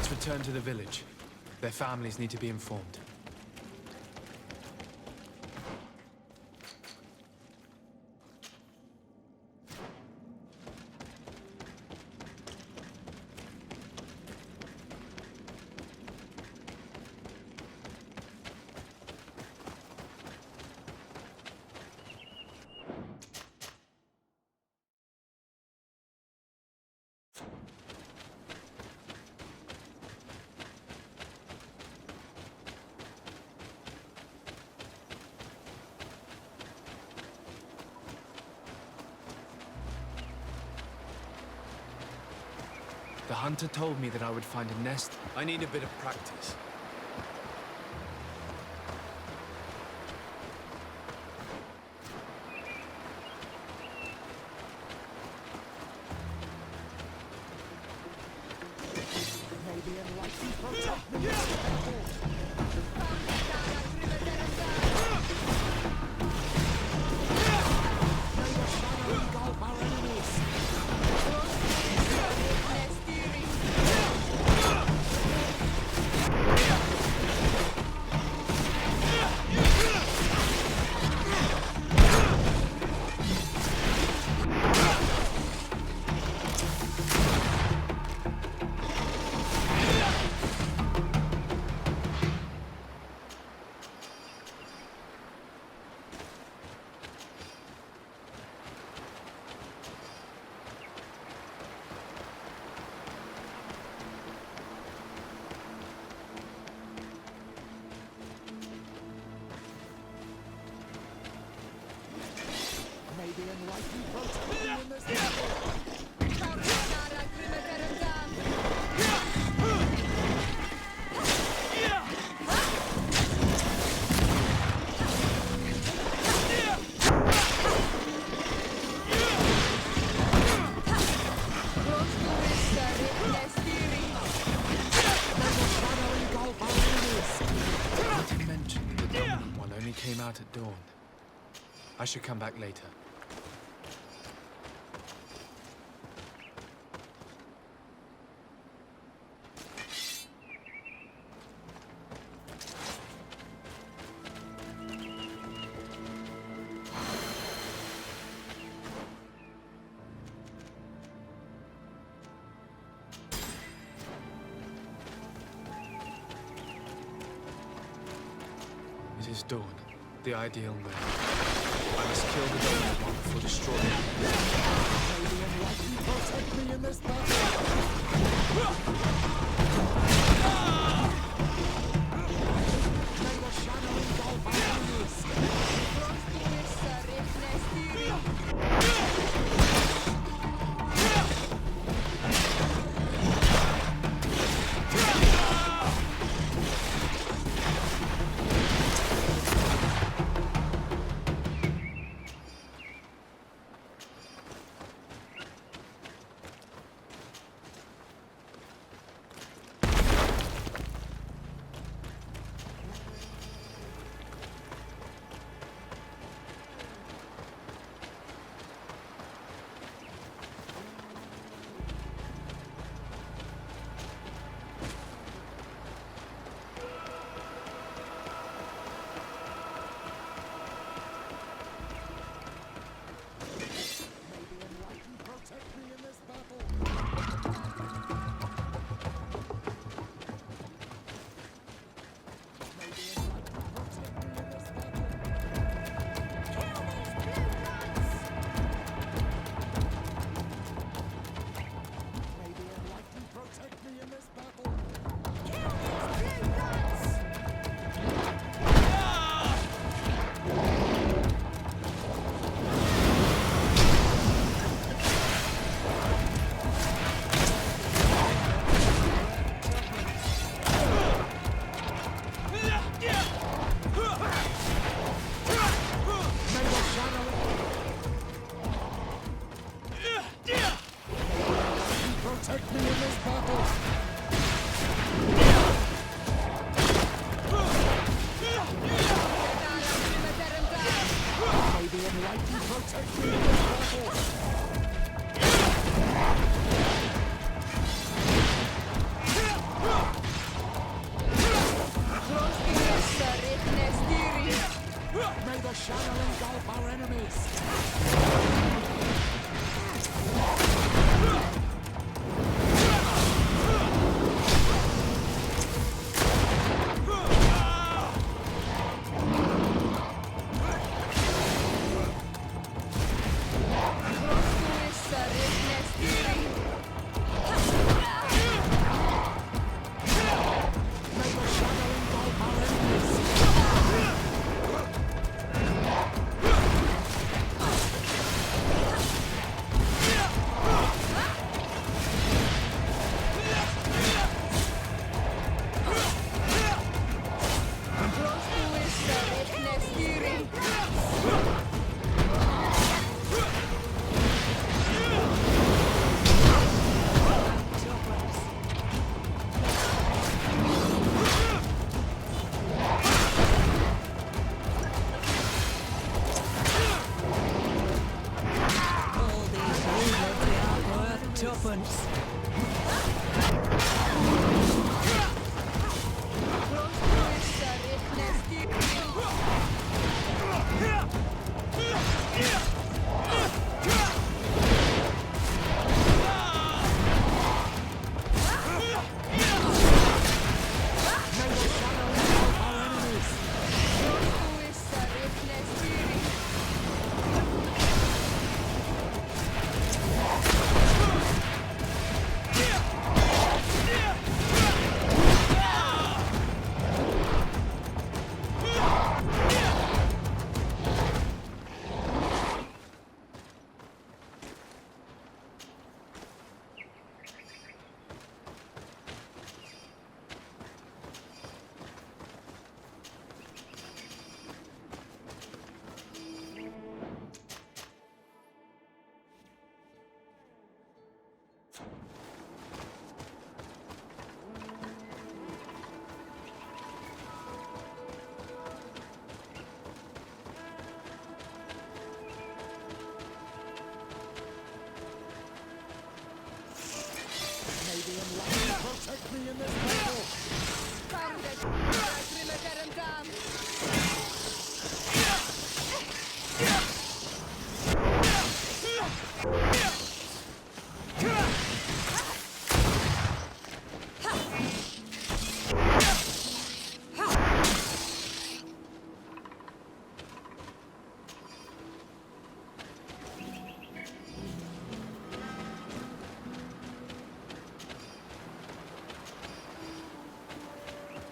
must return to the village. Their families need to be informed. The hunter told me that I would find a nest. I need a bit of practice. Maybe enlightened protect me. Maybe enlightened protect me in this battle. Not to mention the dominant one only came out at dawn. I should come back later. It is dawn, the ideal moment. I must kill the dominant one before destroying it. Maybe enlightened protect me in this battle. May the shadow engulf our enemies. Protect me in this battle! May the enlightened protect me in this battle! the enlightened protect me in this battle.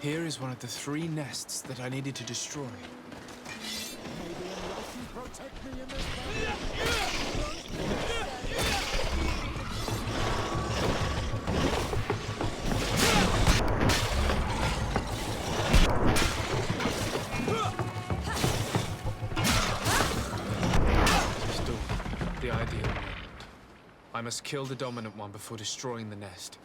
Here is one of the 3 nests that I needed to destroy. May the enlightened protect me in this battle. Still, the ideal moment. I must kill the dominant one before destroying the nest.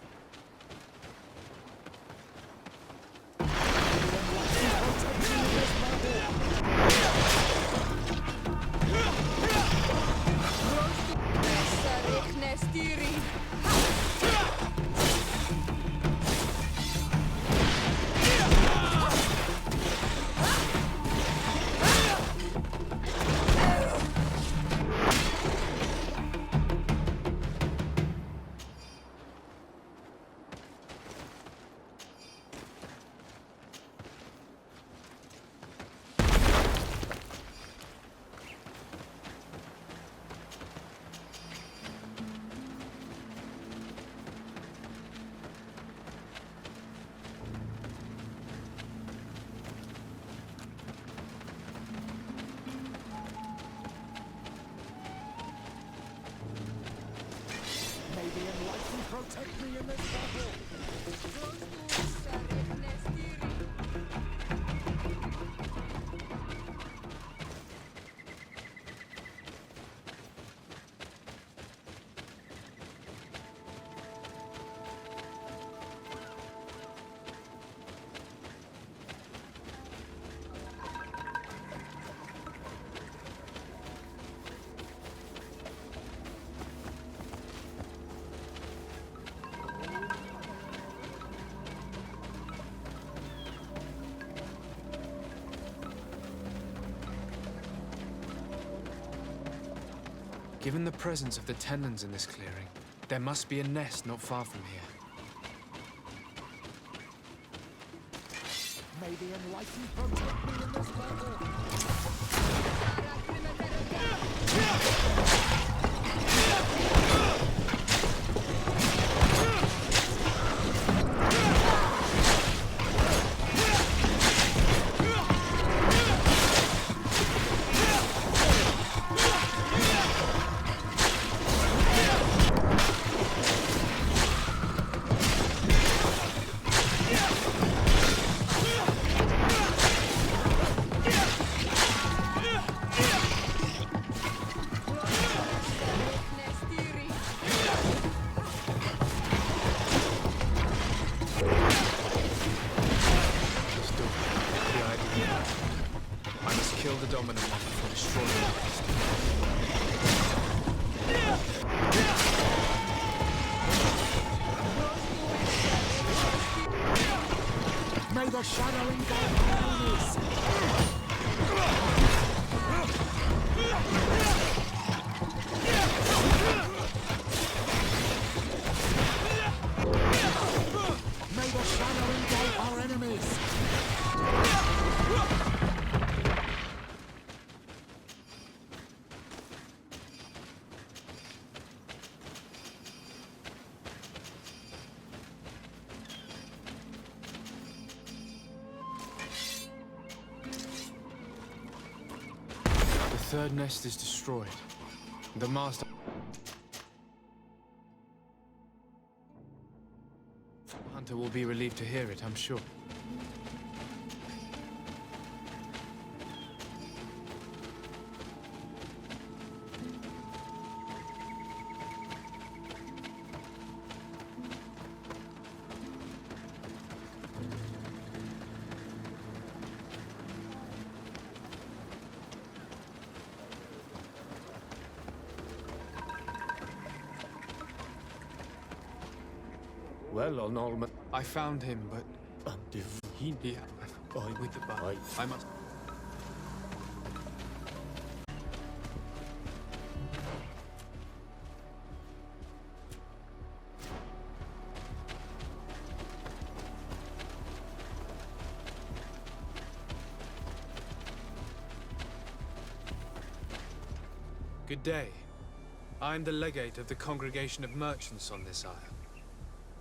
May the enlightened protect me in this battle. Given the presence of the tenons in this clearing, there must be a nest not far from here. May the enlightened protect me in this battle. Still, the ideal. I must kill the dominant one before destroying the rest. May the shadow engulf our enemies. May the shadow engulf our enemies. The 3rd nest is destroyed. The master hunter will be relieved to hear it, I'm sure. Well, on all my... I found him, but Divine. he... with the bug. Aye. I must... Good day. I'm the legate of the Congregation of Merchants on this isle.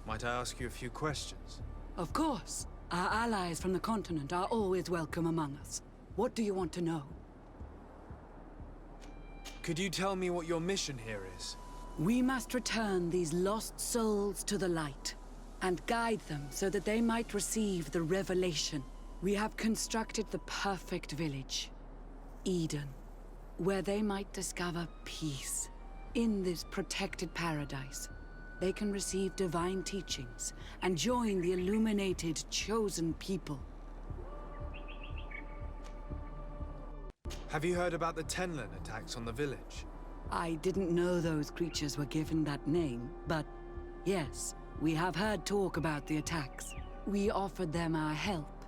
Might I ask you a few questions? Of course. Our allies from the continent are always welcome among us. What do you want to know? Could you tell me what your mission here is? We must return these lost souls to the light, and guide them so that they might receive the revelation. We have constructed the perfect village, Eden, where they might discover peace. In this protected paradise, they can receive divine teachings and join the illuminated, chosen people. Have you heard about the Tenlin attacks on the village? I didn't know those creatures were given that name, but yes, we have heard talk about the attacks. We offered them our help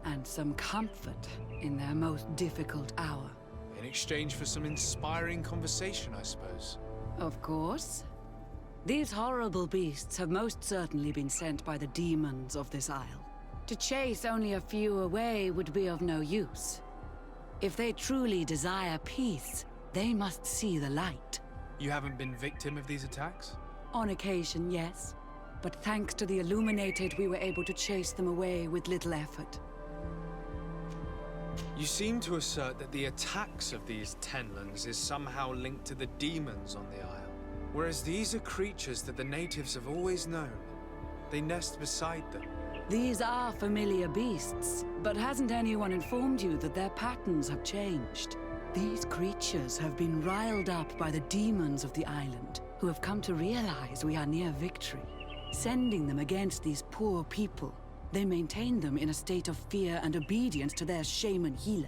and some comfort in their most difficult hour. In exchange for some inspiring conversation, I suppose. Of course. These horrible beasts have most certainly been sent by the demons of this isle. To chase only a few away would be of no use. If they truly desire peace, they must see the light. You haven't been victim of these attacks? On occasion, yes. But thanks to the Illuminated, we were able to chase them away with little effort. You seem to assert that the attacks of these Tenlins is somehow linked to the demons on the isle. Whereas these are creatures that the natives have always known. They nest beside them. These are familiar beasts, but hasn't anyone informed you that their patterns have changed? These creatures have been riled up by the demons of the island, who have come to realize we are near victory. Sending them against these poor people, they maintain them in a state of fear and obedience to their shaman healer.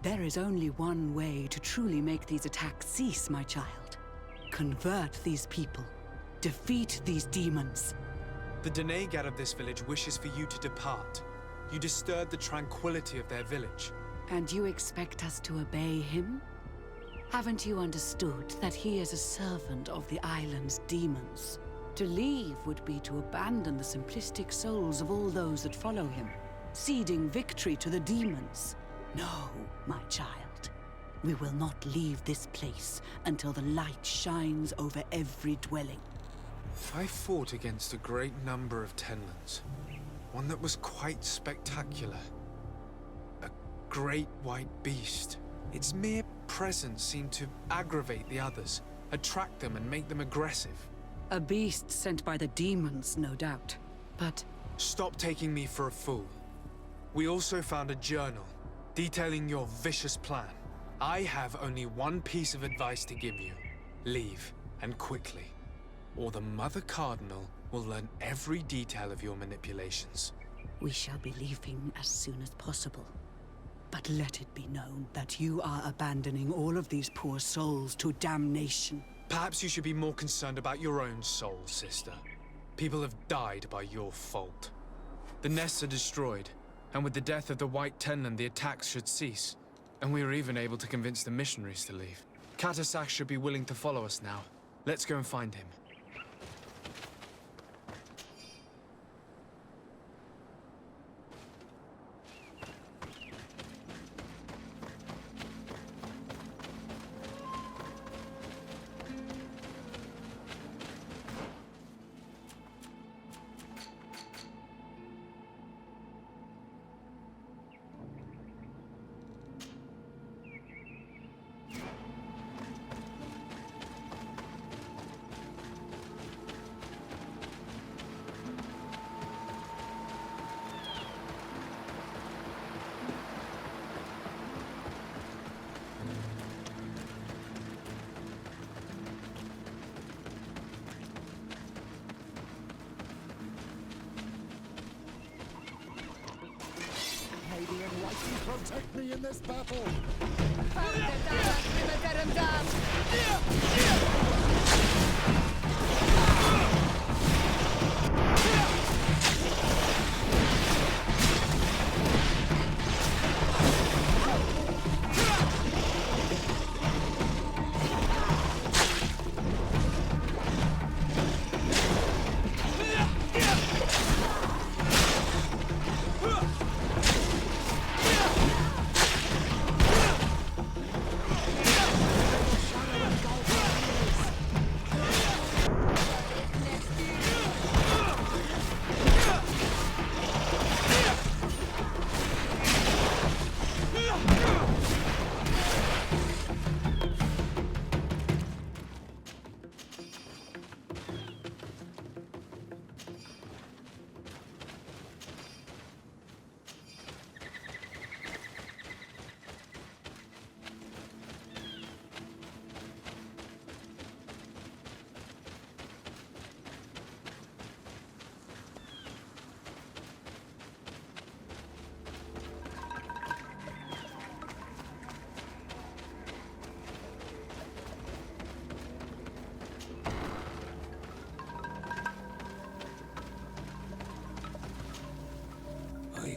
There is only one way to truly make these attacks cease, my child. Convert these people. Defeat these demons. The Denegad of this village wishes for you to depart. You disturb the tranquility of their village. And you expect us to obey him? Haven't you understood that he is a servant of the island's demons? To leave would be to abandon the simplistic souls of all those that follow him, ceding victory to the demons. No, my child. We will not leave this place until the light shines over every dwelling. I fought against a great number of Tenlins. One that was quite spectacular. A great white beast. Its mere presence seemed to aggravate the others, attract them and make them aggressive. A beast sent by the demons, no doubt. But Stop taking me for a fool. We also found a journal detailing your vicious plan. I have only one piece of advice to give you. Leave, and quickly. Or the Mother Cardinal will learn every detail of your manipulations. we shall be leaving as soon as possible. But let it be known that you are abandoning all of these poor souls to damnation. Perhaps you should be more concerned about your own soul, sister. People have died by your fault. The nests are destroyed, and with the death of the White Tenland, the attacks should cease. And we were even able to convince the missionaries to leave. Katasak should be willing to follow us now. Let's go and find him. Canadian Whitey, protect me in this battle!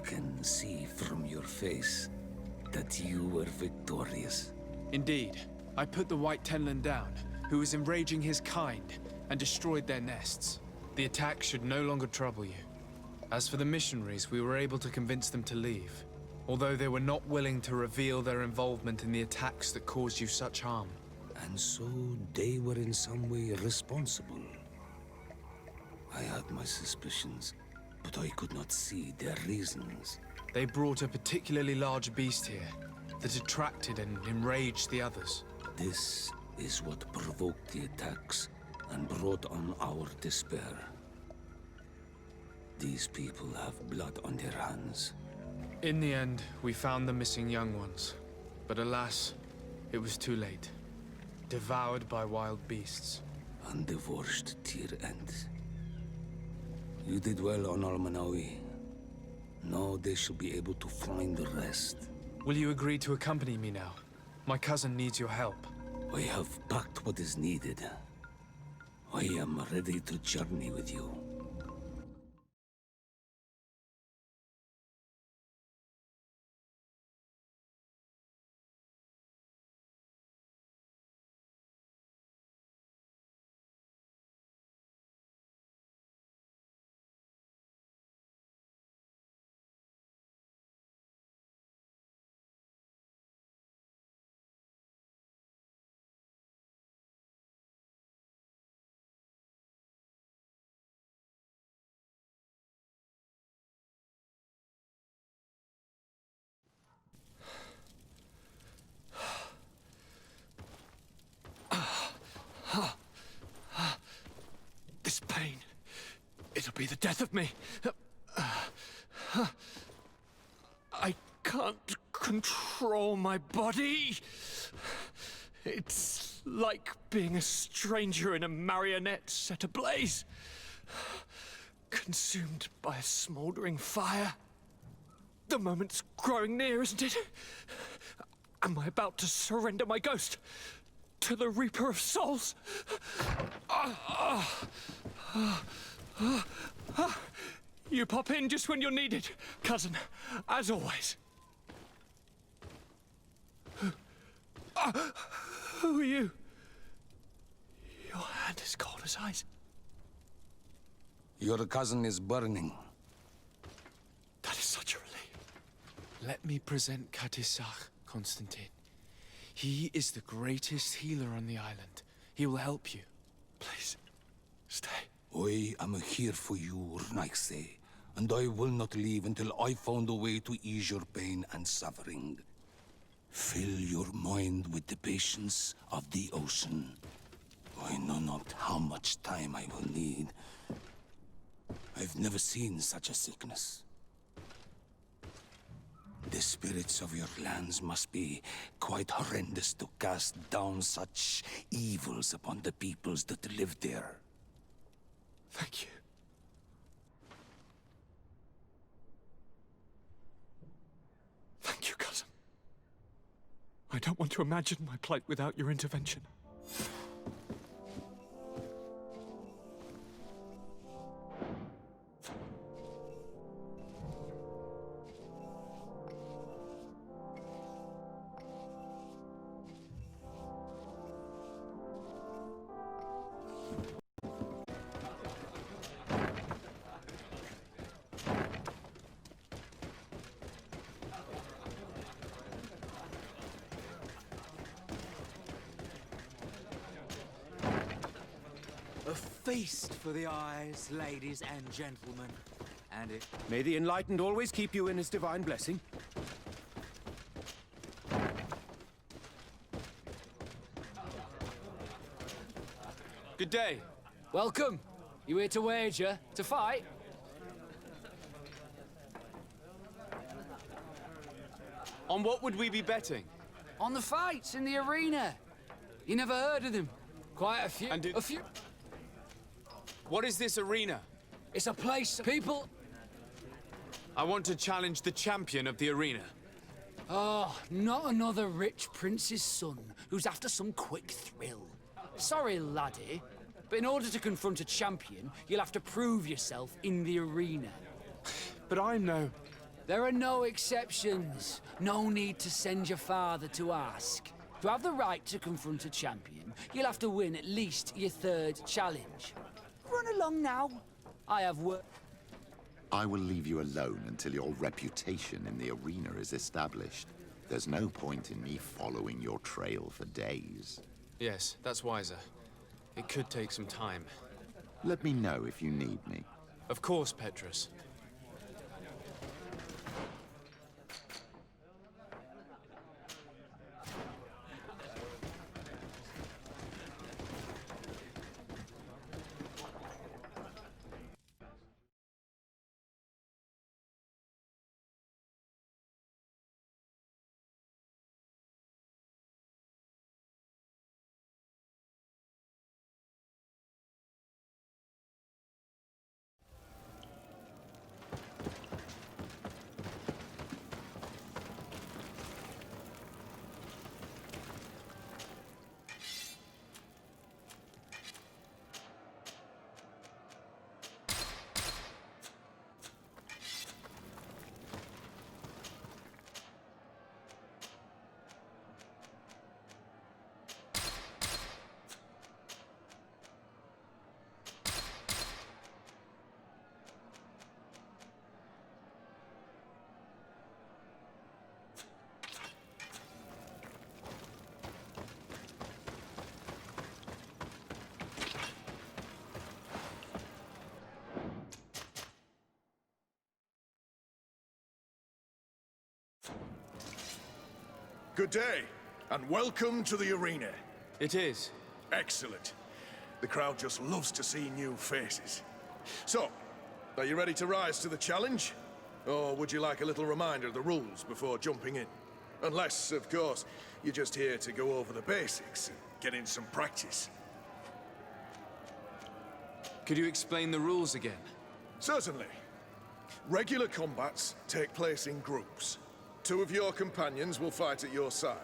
can see from your face that you were victorious. Indeed. I put the White Tenland down, who was enraging his kind, and destroyed their nests. The attack should no longer trouble you. As for the missionaries, we were able to convince them to leave, although they were not willing to reveal their involvement in the attacks that caused you such harm. And so they were in some way responsible. I had my suspicions, but I could not see their reasons. They brought a particularly large beast here that attracted and enraged the others. This is what provoked the attacks and brought on our despair. These people have blood on their hands. In the end, we found the missing young ones. But alas, it was too late. Devoured by wild beasts. Undivorced to your end. You did well on Almanawi. Now they shall be able to find the rest. Will you agree to accompany me now? My cousin needs your help. I have packed what is needed. I am ready to journey with you. This pain, it'll be the death of me. I can't control my body. It's like being a stranger in a marionette set ablaze. Consumed by a smoldering fire. The moment's growing near, isn't it? Am I about to surrender my ghost to the Reaper of Souls? You pop in just when you're needed, cousin, as always. Who are you? Your hand is cold as ice. Your cousin is burning. That is such a relief. Let me present Katisach, Constantine. He is the greatest healer on the island. He will help you. Please, stay. I am here for you, Rnaise, and I will not leave until I found a way to ease your pain and suffering. Fill your mind with the patience of the ocean. I know not how much time I will need. I've never seen such a sickness. The spirits of your lands must be quite horrendous to cast down such evils upon the peoples that live there. Thank you. Thank you, cousin. I don't want to imagine my plight without your intervention. A feast for the eyes, ladies and gentlemen. And it... May the Enlightened always keep you in his divine blessing. Good day. Welcome. You here to wager? To fight? On what would we be betting? On the fights in the arena. You never heard of them? Quite a few. And a few. What is this arena? It's a place people... I want to challenge the champion of the arena. Oh, not another rich prince's son who's after some quick thrill. Sorry, laddie, but in order to confront a champion, you'll have to prove yourself in the arena. But I'm no... There are no exceptions. No need to send your father to ask. To have the right to confront a champion, you'll have to win at least your third challenge. Run along now. I have work. I will leave you alone until your reputation in the arena is established. There's no point in me following your trail for days. Yes, that's wiser. It could take some time. Let me know if you need me. Of course, Petrus. Good day, and welcome to the arena. It is. Excellent. The crowd just loves to see new faces. So, are you ready to rise to the challenge? Or would you like a little reminder of the rules before jumping in? Unless, of course, you're just here to go over the basics and get in some practice. Could you explain the rules again? Certainly. Regular combats take place in groups. 2 of your companions will fight at your side.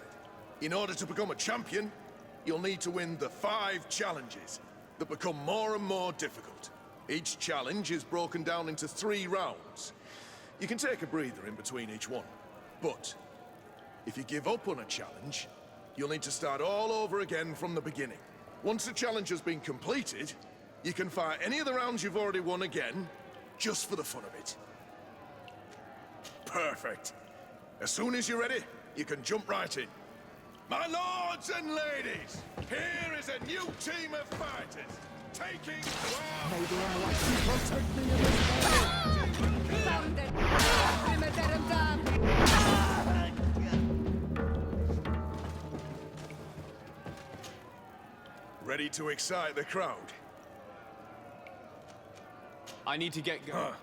In order to become a champion, you'll need to win the 5 challenges that become more and more difficult. Each challenge is broken down into 3 rounds. You can take a breather in between each one. But if you give up on a challenge, you'll need to start all over again from the beginning. Once the challenge has been completed, you can fight any of the rounds you've already won again, just for the fun of it. Perfect. As soon as you're ready, you can jump right in. My lords and ladies, here is a new team of fighters, taking to our... Maybe I like to protect me in this battle. Found it! I'm a dead done! Ready to excite the crowd? I need to get going.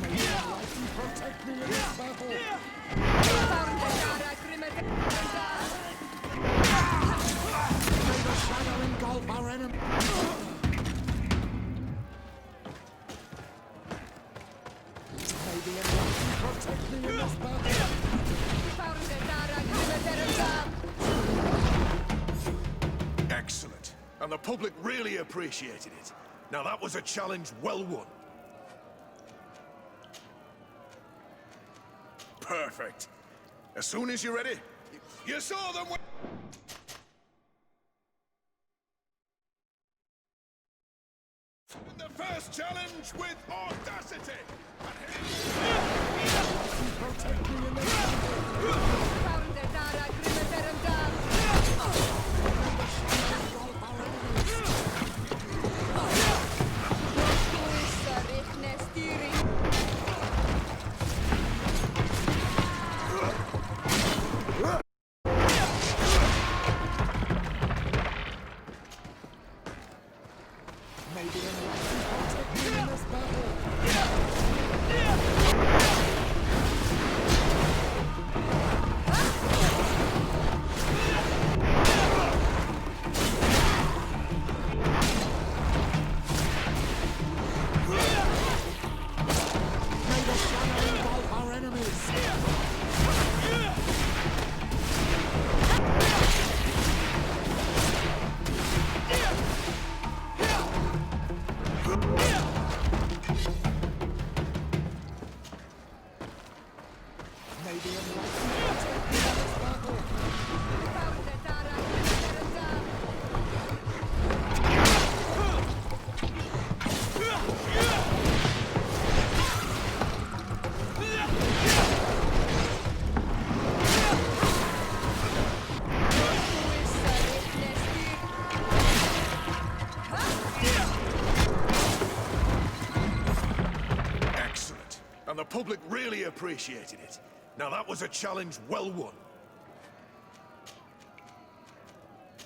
Maybe I like to protect me in this battle. Found it! I'm a dead done! May the shadow engulf our enemy. Maybe I like to protect me in this battle. Found it! I'm a dead done! Excellent. And the public really appreciated it. Now that was a challenge well won. Perfect. As soon as you're ready, you saw them. The first challenge with audacity. Protect me in this battle. Found it! I'm a dead done! Engulf our enemies. Richne steering! Maybe I like to protect me in this battle. May the shadow engulf our enemies. and the public really appreciated it. Now that was a challenge well won.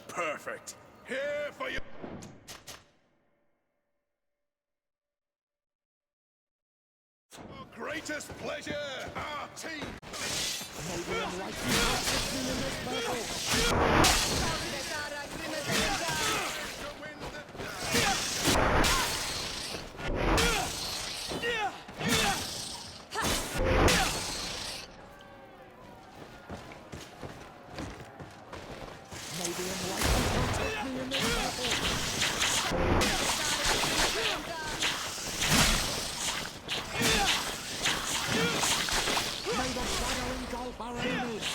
Perfect. Here for you. Our greatest pleasure, our team. Maybe enlightened protect me in this battle. To win the Maybe enlightened protect me in this battle. May the shadow engulf our enemies.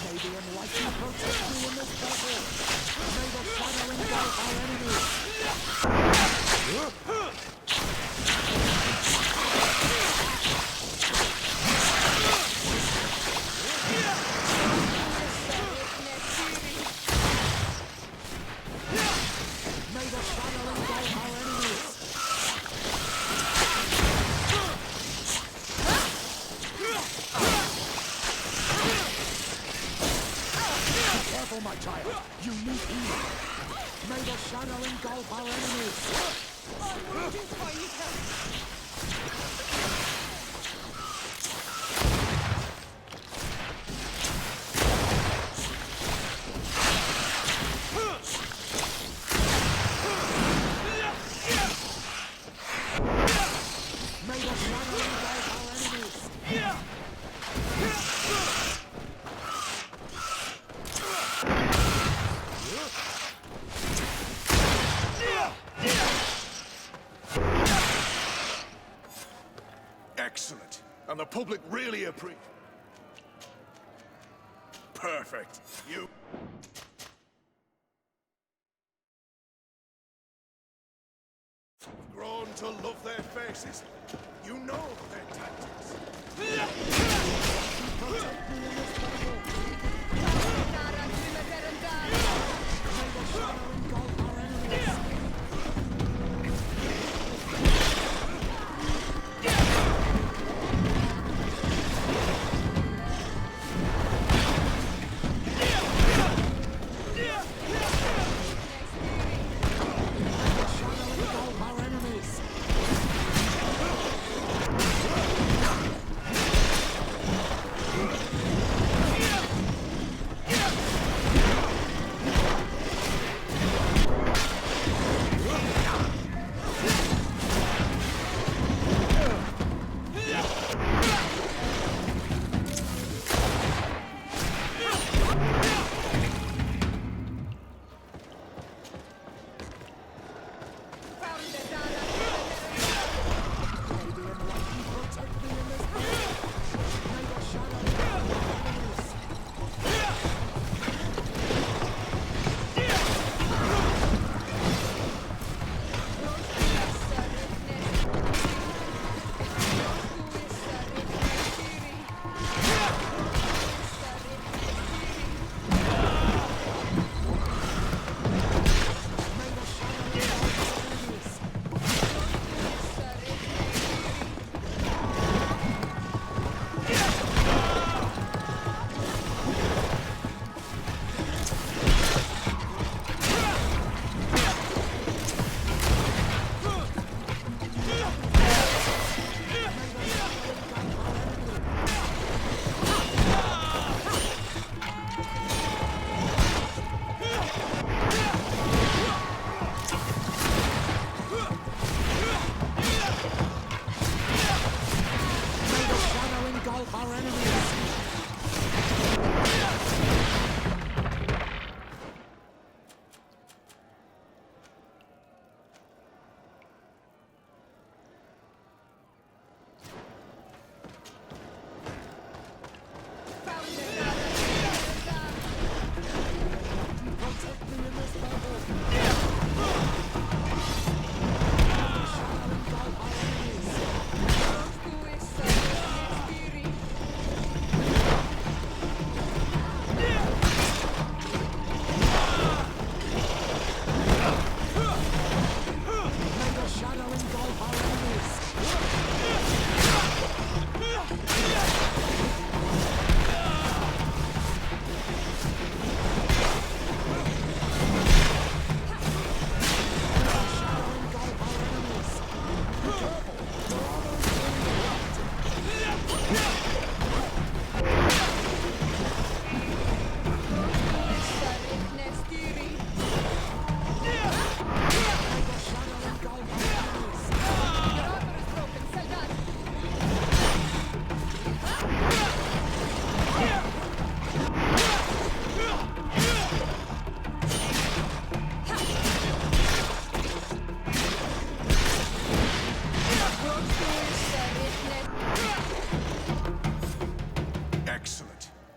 May the enlightened protect me in this battle. May the shadow engulf our enemies. May the shadow engulf our enemies. Be careful, my child. You need healing. May the shadow engulf our enemies. May the shadow engulf our enemies. excellent, and the public really appreciate. Perfect. You. Grown to love their faces. You know their tactics. Protect me in this battle. May the shadow engulf our enemies. May the shadow engulf our enemies.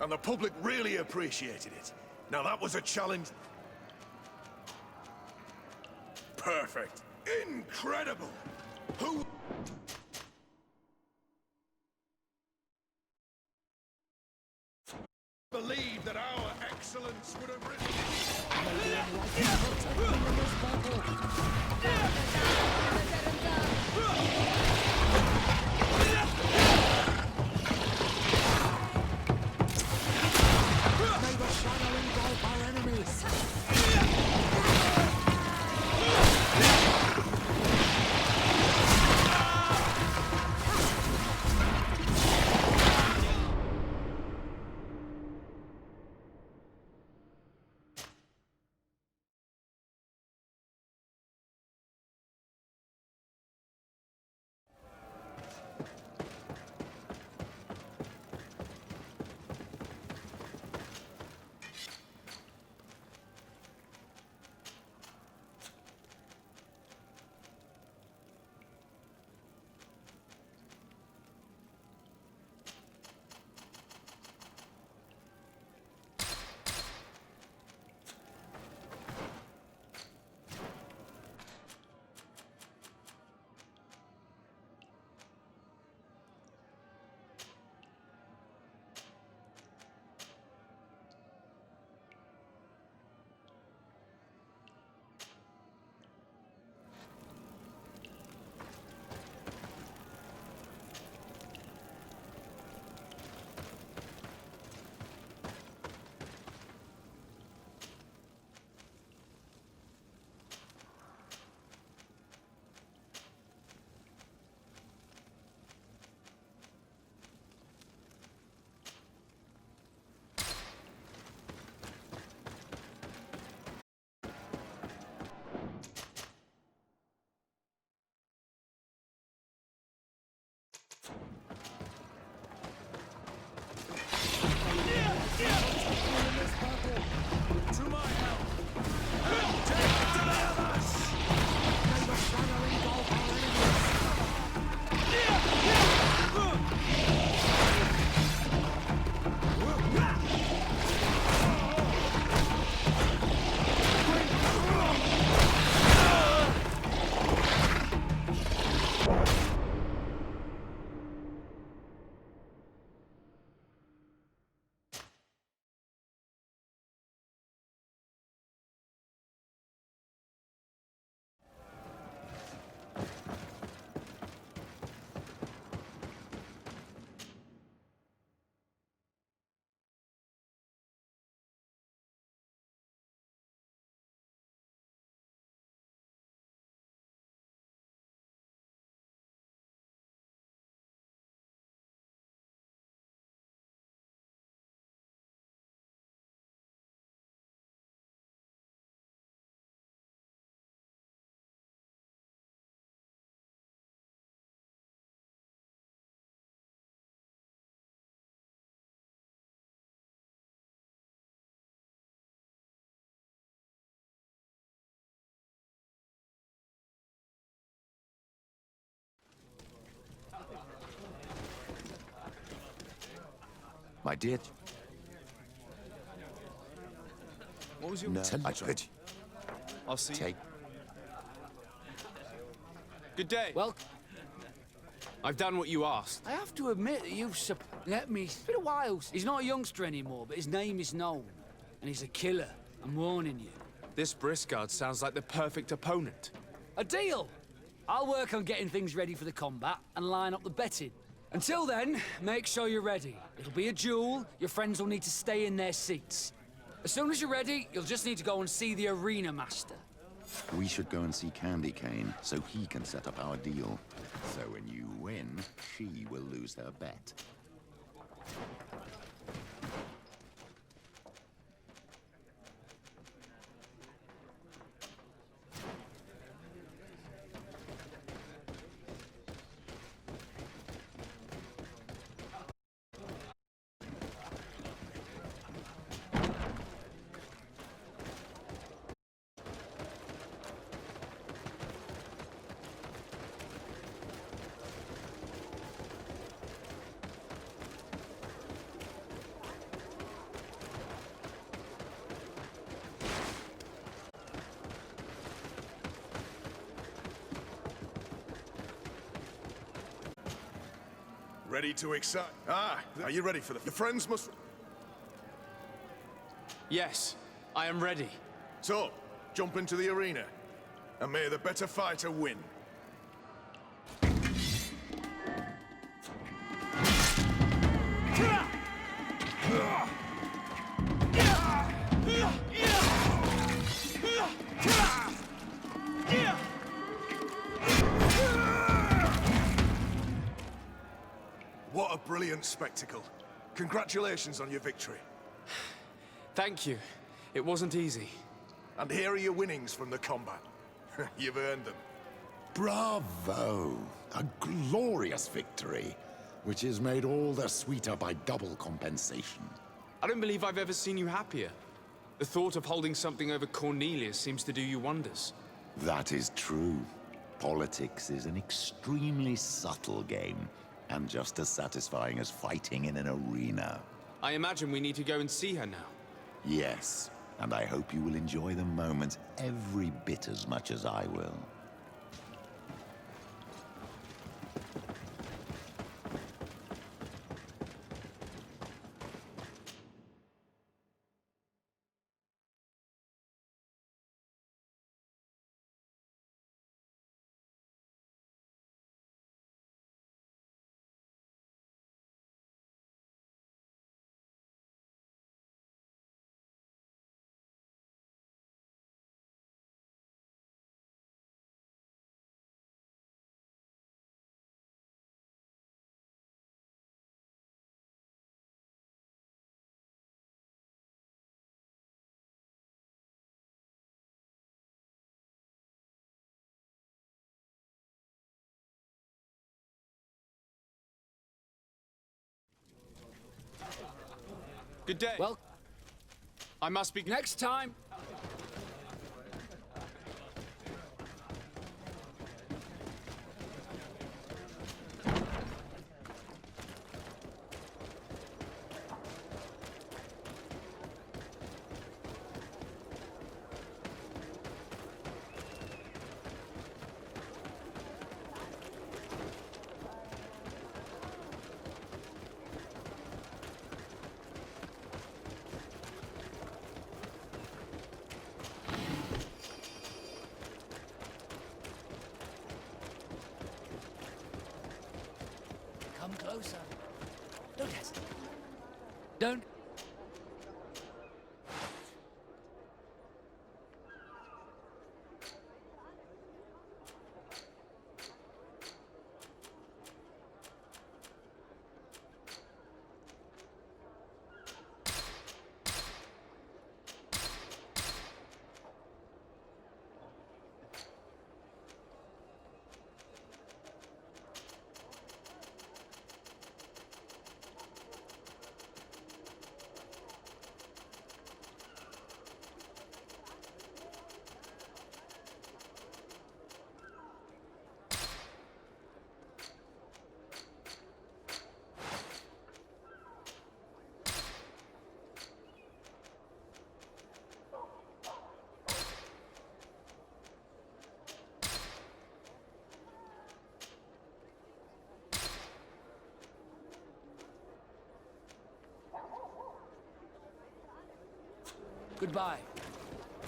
and the public really appreciated it. Now that was a challenge... Perfect. Incredible! Who... believe that our excellence would have written... May the shadow engulf our enemies! My dear... What was your... No, I could I'll see you. take... Good day. Well, I've done what you asked. I have to admit that you've let me... It's been a while. He's not a youngster anymore, but his name is known. And he's a killer. I'm warning you. This Briscard sounds like the perfect opponent. A deal! I'll work on getting things ready for the combat and line up the betting. Until then, make sure you're ready. It'll be a duel. Your friends will need to stay in their seats. As soon as you're ready, you'll just need to go and see the arena master. We should go and see Candy Cane so he can set up our deal. So when you win, she will lose her bet. Ready to excite? Ah, are you ready for the... Your friends must... Yes, I am ready. So, jump into the arena, and may the better fighter win. What a brilliant spectacle. Congratulations on your victory. Thank you. It wasn't easy. And here are your winnings from the combat. You've earned them. Bravo! A glorious victory, which is made all the sweeter by double compensation. I don't believe I've ever seen you happier. The thought of holding something over Cornelius seems to do you wonders. That is true. Politics is an extremely subtle game, and just as satisfying as fighting in an arena. I imagine we need to go and see her now. Yes, and I hope you will enjoy the moment every bit as much as I will. Good day. Well, I must be... next time. Come closer. Don't hesitate. Don't... Goodbye.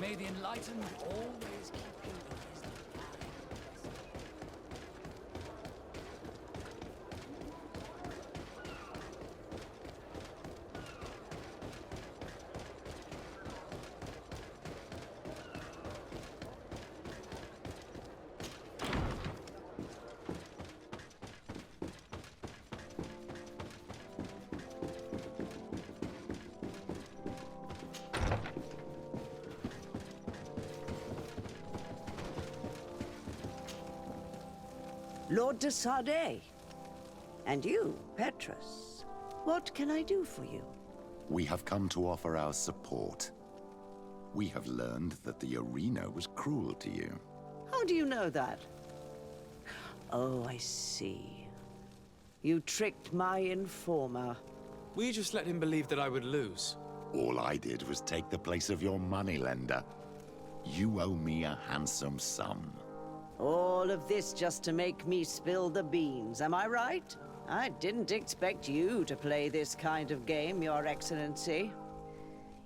May the enlightened always keep you in his Lord de Sardet. And you, Petrus. What can I do for you? We have come to offer our support. We have learned that the arena was cruel to you. How do you know that? Oh, I see. You tricked my informer. We just let him believe that I would lose. All I did was take the place of your moneylender. You owe me a handsome sum. All of this just to make me spill the beans, am I right? I didn't expect you to play this kind of game, Your Excellency.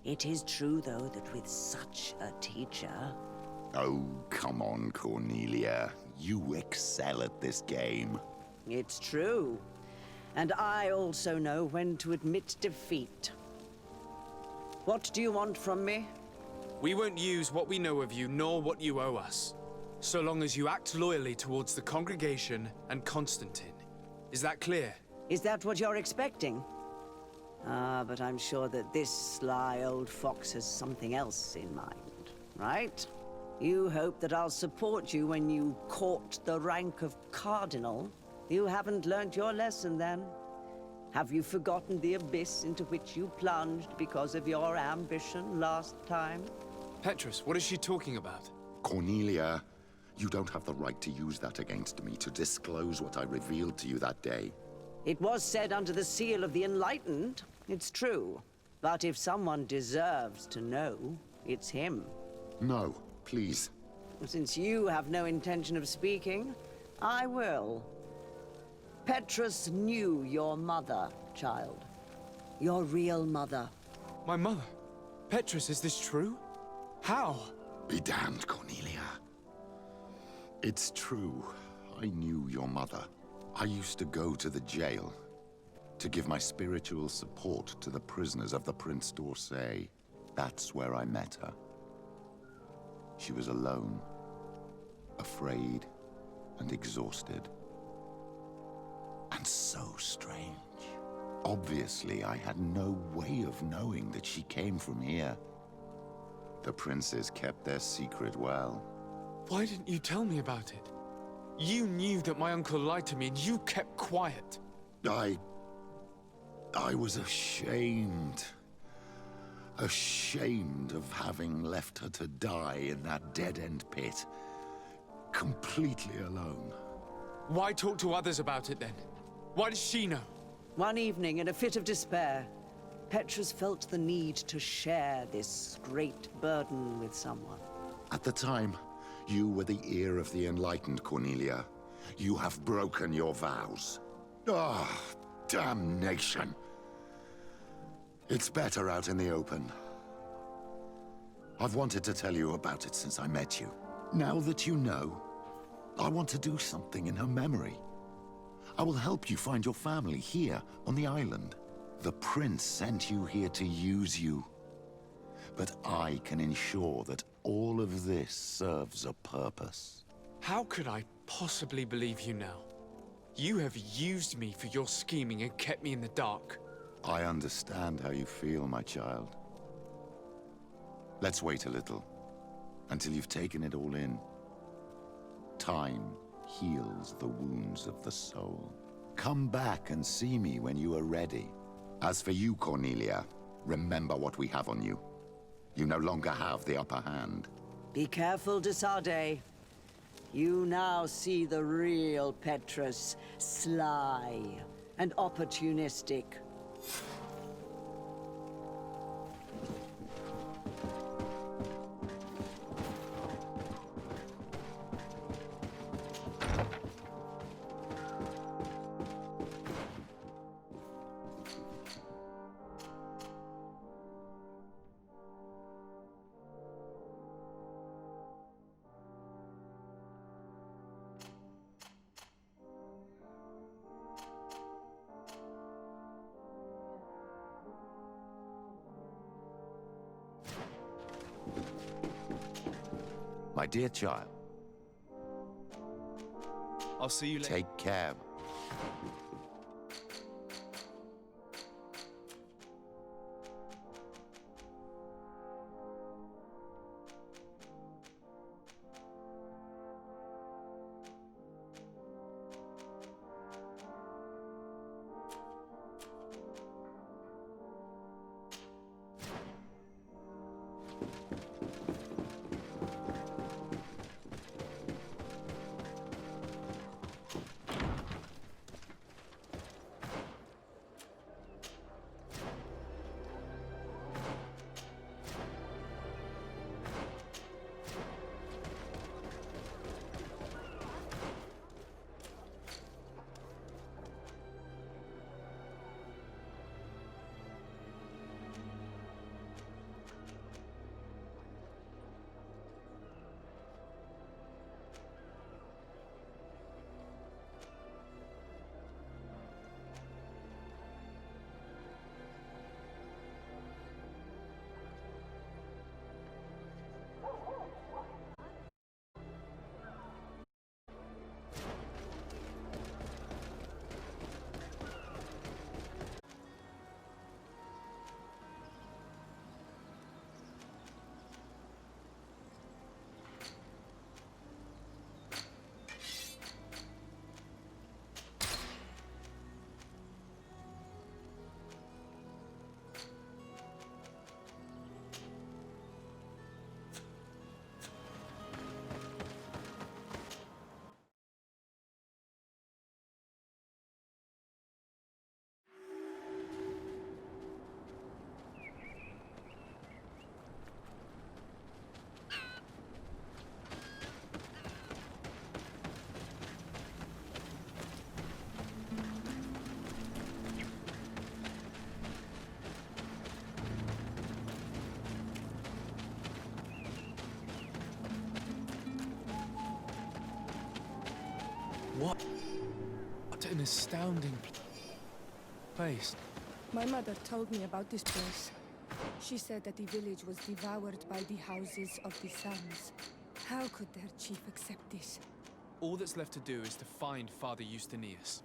It is true, though, that with such a teacher... Oh, come on, Cornelia. You excel at this game. It's true. And I also know when to admit defeat. What do you want from me? We won't use what we know of you, nor what you owe us, so long as you act loyally towards the congregation and Constantine. Is that clear? Is that what you're expecting? Ah, but I'm sure that this sly old fox has something else in mind, right? You hope that I'll support you when you court the rank of cardinal? You haven't learnt your lesson, then? Have you forgotten the abyss into which you plunged because of your ambition last time? Petrus, what is she talking about? Cornelia, you don't have the right to use that against me, to disclose what I revealed to you that day. It was said under the seal of the Enlightened, it's true. But if someone deserves to know, it's him. No, please. Since you have no intention of speaking, I will. Petrus knew your mother, child. Your real mother. My mother? Petrus, is this true? How? Be damned, Cornelia. It's true. I knew your mother. I used to go to the jail to give my spiritual support to the prisoners of the Prince d'Orsay. That's where I met her. She was alone, afraid, and exhausted. And so strange. Obviously, I had no way of knowing that she came from here. The princes kept their secret well. Why didn't you tell me about it? You knew that my uncle lied to me, and you kept quiet. I was ashamed. Ashamed of having left her to die in that dead-end pit. Completely alone. Why talk to others about it, then? Why does she know? One evening, in a fit of despair, Petrus felt the need to share this great burden with someone. At the time, you were the ear of the enlightened, Cornelia. You have broken your vows. Ah, damnation. It's better out in the open. I've wanted to tell you about it since I met you. Now that you know, I want to do something in her memory. I will help you find your family here on the island. The prince sent you here to use you. But I can ensure that all of this serves a purpose. How could I possibly believe you now? You have used me for your scheming and kept me in the dark. I understand how you feel, my child. Let's wait a little, until you've taken it all in. Time heals the wounds of the soul. Come back and see me when you are ready. As for you, Cornelia, remember what we have on you. You no longer have the upper hand. Be careful, de Sade. You now see the real Petrus, sly and opportunistic. My dear child, I'll see you later. take care. What an astounding place. My mother told me about this place. She said that the village was devoured by the houses of the sons. How could their chief accept this? All that's left to do is to find Father Justinius.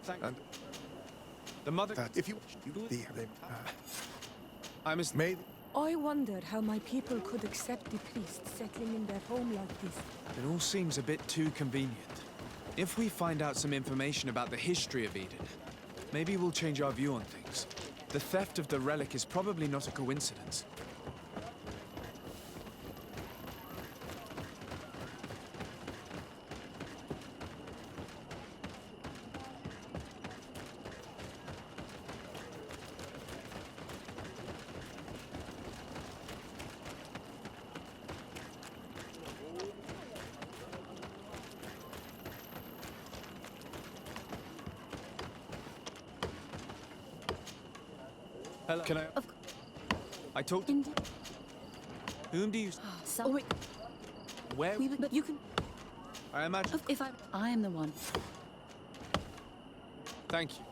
Thank And the mother. if you I must. may I wondered how my people could accept the priest settling in their home like this. It all seems a bit too convenient. If we find out some information about the history of Eden, maybe we'll change our view on things. The theft of the relic is probably not a coincidence. Hello. Can I? I talked. Indeed. Whom do you? So, wait, Where? but you can. I imagine. If I am the one. Thank you.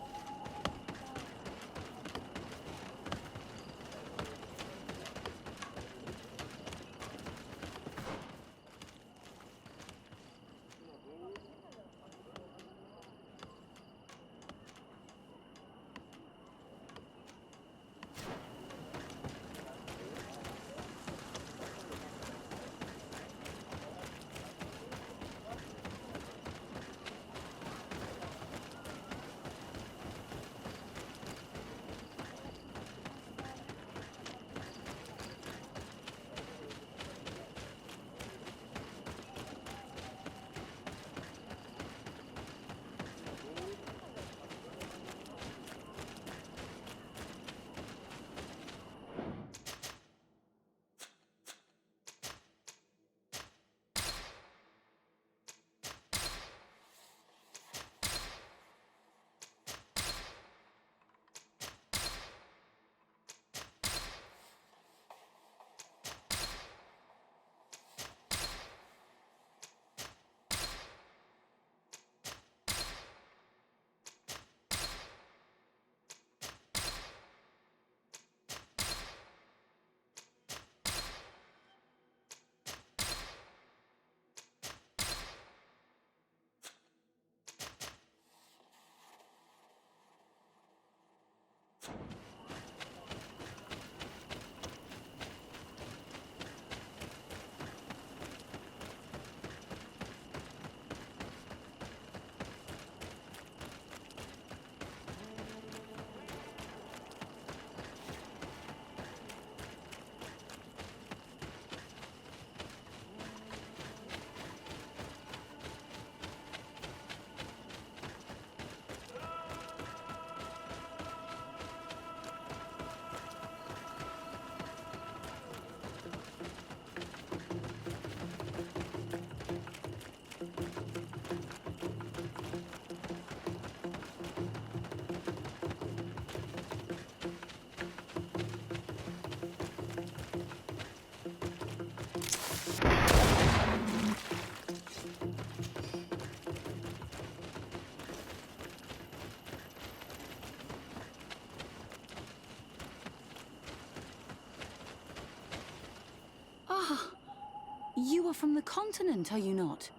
You are from the continent, are you not?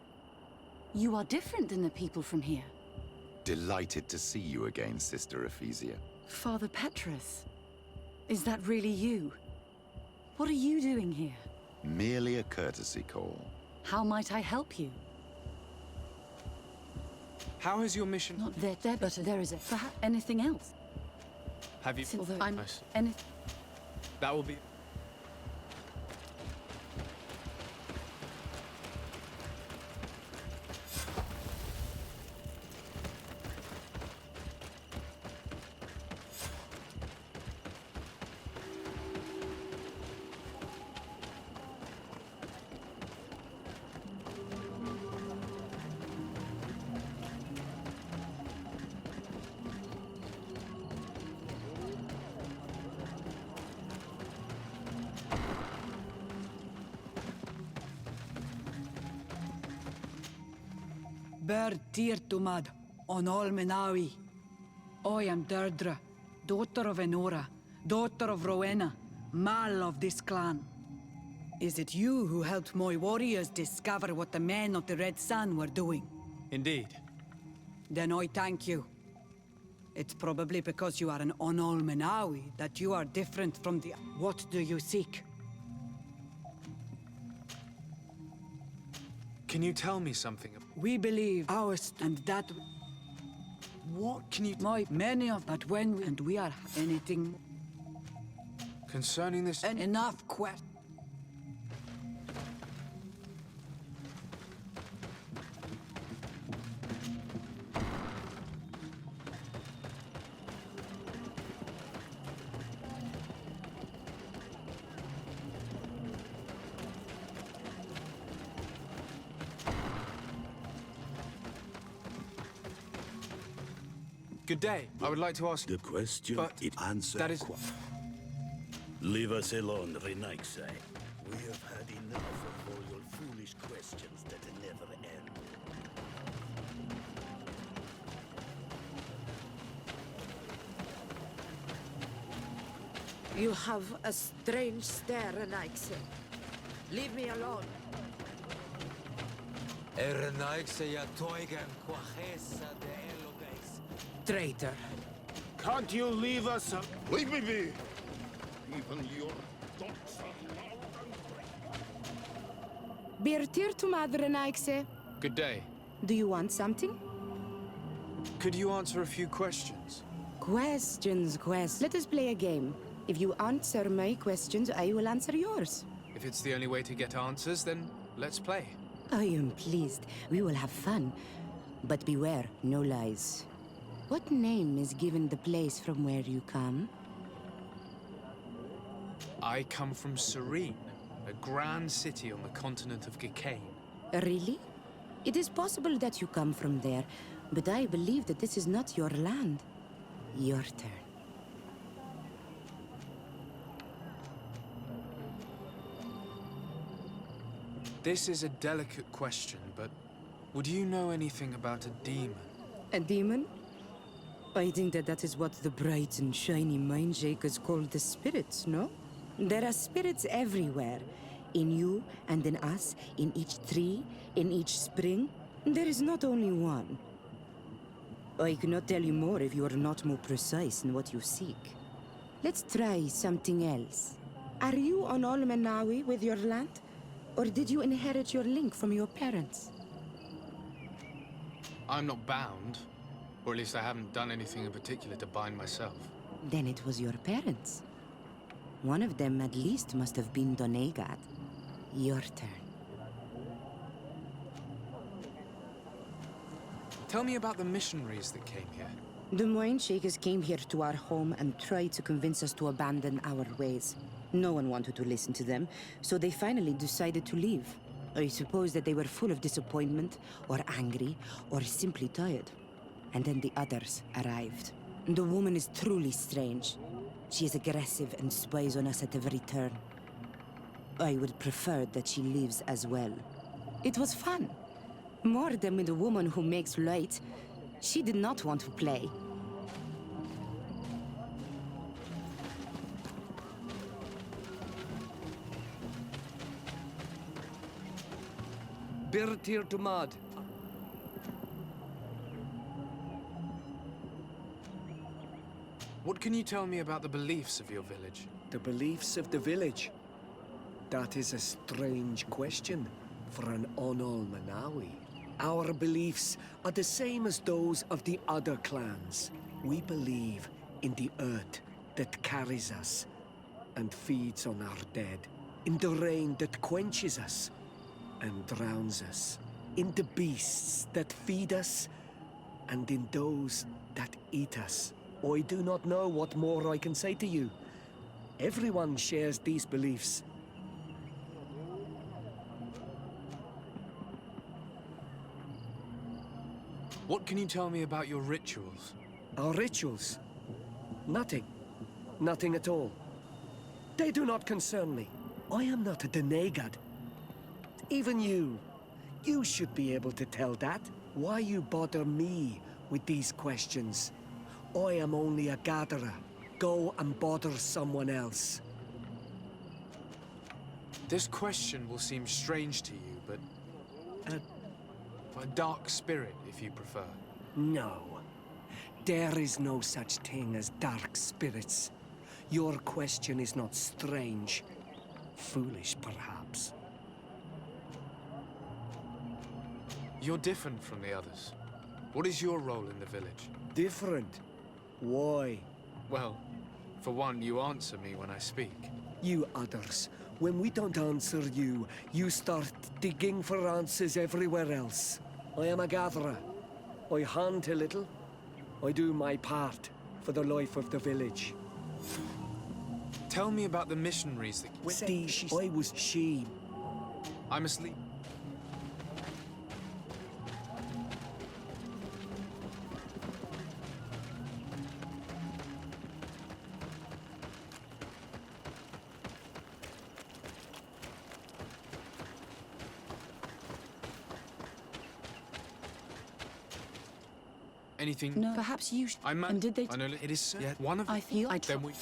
You are different than the people from here. Delighted to see you again, Sister Ephesia. Father Petrus, is that really you? What are you doing here? Merely a courtesy call. How might I help you? How has your mission? Not there, but there is perhaps anything else. Have you? Although I'm Nice. That will be. Ber Tirtumad, on all Menawi. I am Deirdre, daughter of Enora, daughter of Rowena, Mal of this clan. Is it you who helped my warriors discover what the men of the Red Sun were doing? Indeed. Then I thank you. It's probably because you are an Onol that you are different from the... What do you seek? Can you tell me something? We believe ours, and that... What can you... Many of... But when we... And we are anything... Concerning this... And enough quest... Good day. I would like to ask... The question, but it answered. that is... Leave us alone, Renaigse. We have had enough of all your foolish questions that never end. You have a strange stare, Renaigse. Leave me alone. Traitor. Can't you leave us? Leave me be! Even your thoughts are Birtir to Madre Renaigse. Good day. Do you want something? Could you answer a few questions? Questions. Let us play a game. If you answer my questions, I will answer yours. If it's the only way to get answers, then let's play. I am pleased. We will have fun. But beware, no lies. What name is given the place from where you come? I come from Serene, a grand city on the continent of Gicane. Really? It is possible that you come from there, but I believe that this is not your land. Your turn. This is a delicate question, but would you know anything about a demon? A demon? I think that is what the bright and shiny mind shakers call the spirits, no? There are spirits everywhere. In you and in us, in each tree, in each spring. There is not only one. I cannot tell you more if you are not more precise in what you seek. Let's try something else. Are you on Olmenawi with your land? Or did you inherit your link from your parents? I'm not bound. Or at least I haven't done anything in particular to bind myself. Then it was your parents. One of them at least must have been Doneigad. Your turn. Tell me about the missionaries that came here. The Mindshakers came here to our home and tried to convince us to abandon our ways. No one wanted to listen to them, so they finally decided to leave. I suppose that they were full of disappointment, or angry, or simply tired. And then the others arrived. The woman is truly strange. She is aggressive and spies on us at every turn. I would prefer that she leaves as well. It was fun. More than with a woman who makes light. She did not want to play. Birtir to Mad. What can you tell me about the beliefs of your village? The beliefs of the village? That is a strange question for an Onol Manawi. Our beliefs are the same as those of the other clans. We believe in the earth that carries us and feeds on our dead, in the rain that quenches us and drowns us, in the beasts that feed us and in those that eat us. I do not know what more I can say to you. Everyone shares these beliefs. What can you tell me about your rituals? Our rituals? Nothing. Nothing at all. They do not concern me. I am not a Doneigad. Even you. You should be able to tell that. Why you bother me with these questions? I am only a gatherer. Go and bother someone else. This question will seem strange to you, but... a dark spirit, if you prefer. No. There is no such thing as dark spirits. Your question is not strange. Foolish, perhaps. You're different from the others. What is your role in the village? Different? Why? Well, for one, you answer me when I speak. You others, when we don't answer you, you start digging for answers everywhere else. I am a gatherer. I hunt a little. I do my part for the life of the village. Tell me about the missionaries that... I was she. I'm asleep. Anything? No. Perhaps you. And did they? I know it is. Yeah, one of. I feel. Then we.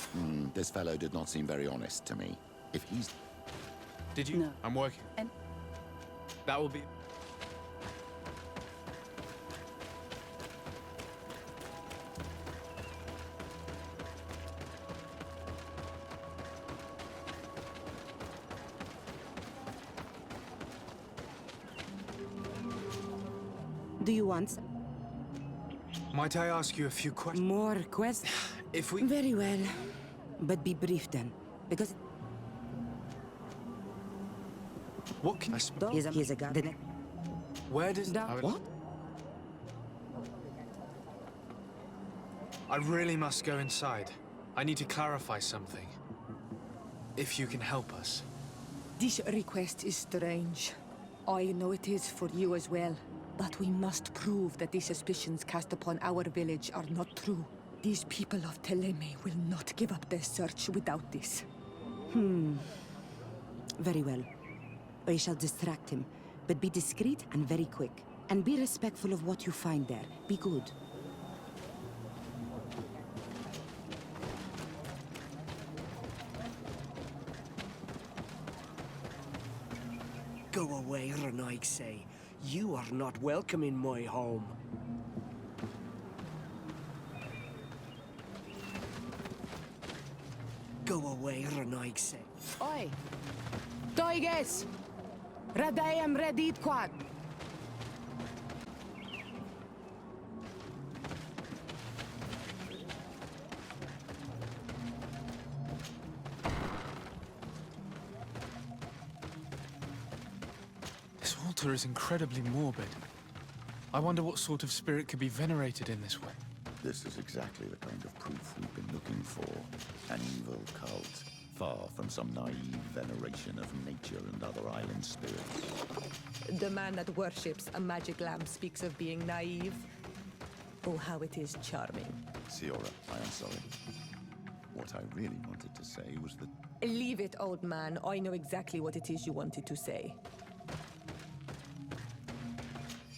This fellow did not seem very honest to me. If he's... Did you? No. I'm working. And that will be. Do you want some? Might I ask you a few questions? More questions? If we... Very well. But be brief then, because... What can I spell? He's a guy. Where does... What? I really must go inside. I need to clarify something. If you can help us. This request is strange. I know it is for you as well. But we must prove that the suspicions cast upon our village are not true. These people of Teleme will not give up their search without this. Very well. I shall distract him, but be discreet and very quick. And be respectful of what you find there. Be good. Go away, Renaig say. You are not welcome in my home. Go away, Renaig say. Oi! Toiges! Radayam redit quad! This altar is incredibly morbid. I wonder what sort of spirit could be venerated in this way. This is exactly the kind of proof we've been looking for. An evil cult, far from some naive veneration of nature and other island spirits. The man that worships a magic lamp speaks of being naive. Oh, how it is charming. Siora, I am sorry. What I really wanted to say was that... Leave it, old man. I know exactly what it is you wanted to say.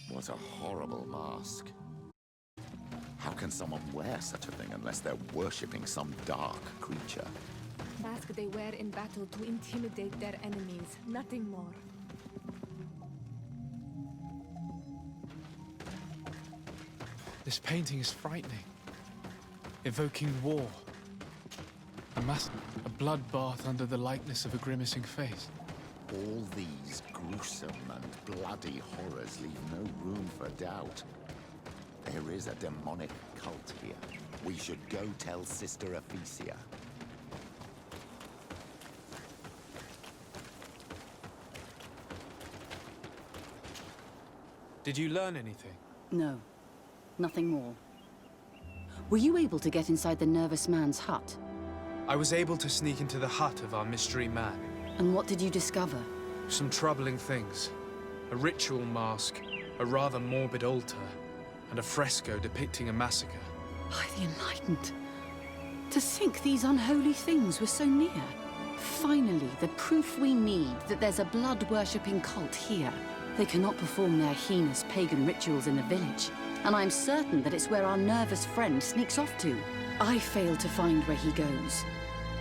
What a horrible mask. How can someone wear such a thing unless they're worshipping some dark creature? Mask they wear in battle to intimidate their enemies, nothing more. This painting is frightening. Evoking war. A bloodbath under the likeness of a grimacing face. All these gruesome and bloody horrors leave no room for doubt. There is a demonic cult here. We should go tell Sister Ephesia. Did you learn anything? No. Nothing more. Were you able to get inside the nervous man's hut? I was able to sneak into the hut of our mystery man. And what did you discover? Some troubling things. A ritual mask, a rather morbid altar, and a fresco depicting a massacre. By the Enlightened. To think these unholy things were so near. Finally, the proof we need that there's a blood-worshipping cult here. They cannot perform their heinous pagan rituals in the village, and I'm certain that it's where our nervous friend sneaks off to. I failed to find where he goes.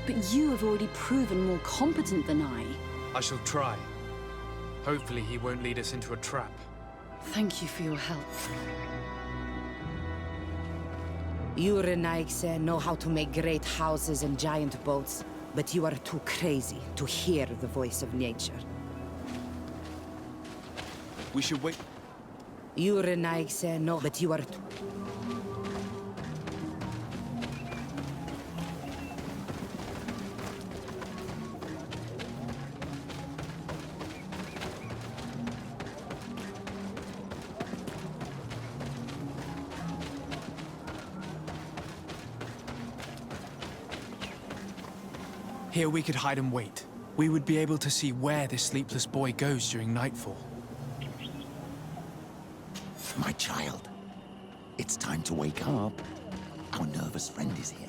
But you have already proven more competent than I. I shall try. Hopefully he won't lead us into a trap. Thank you for your help. You Renaigse know how to make great houses and giant boats, but you are too crazy to hear the voice of nature. We should wait. You Renaigse know, but you are too... Here we could hide and wait. We would be able to see where this sleepless boy goes during nightfall. My child, it's time to wake up. Our nervous friend is here.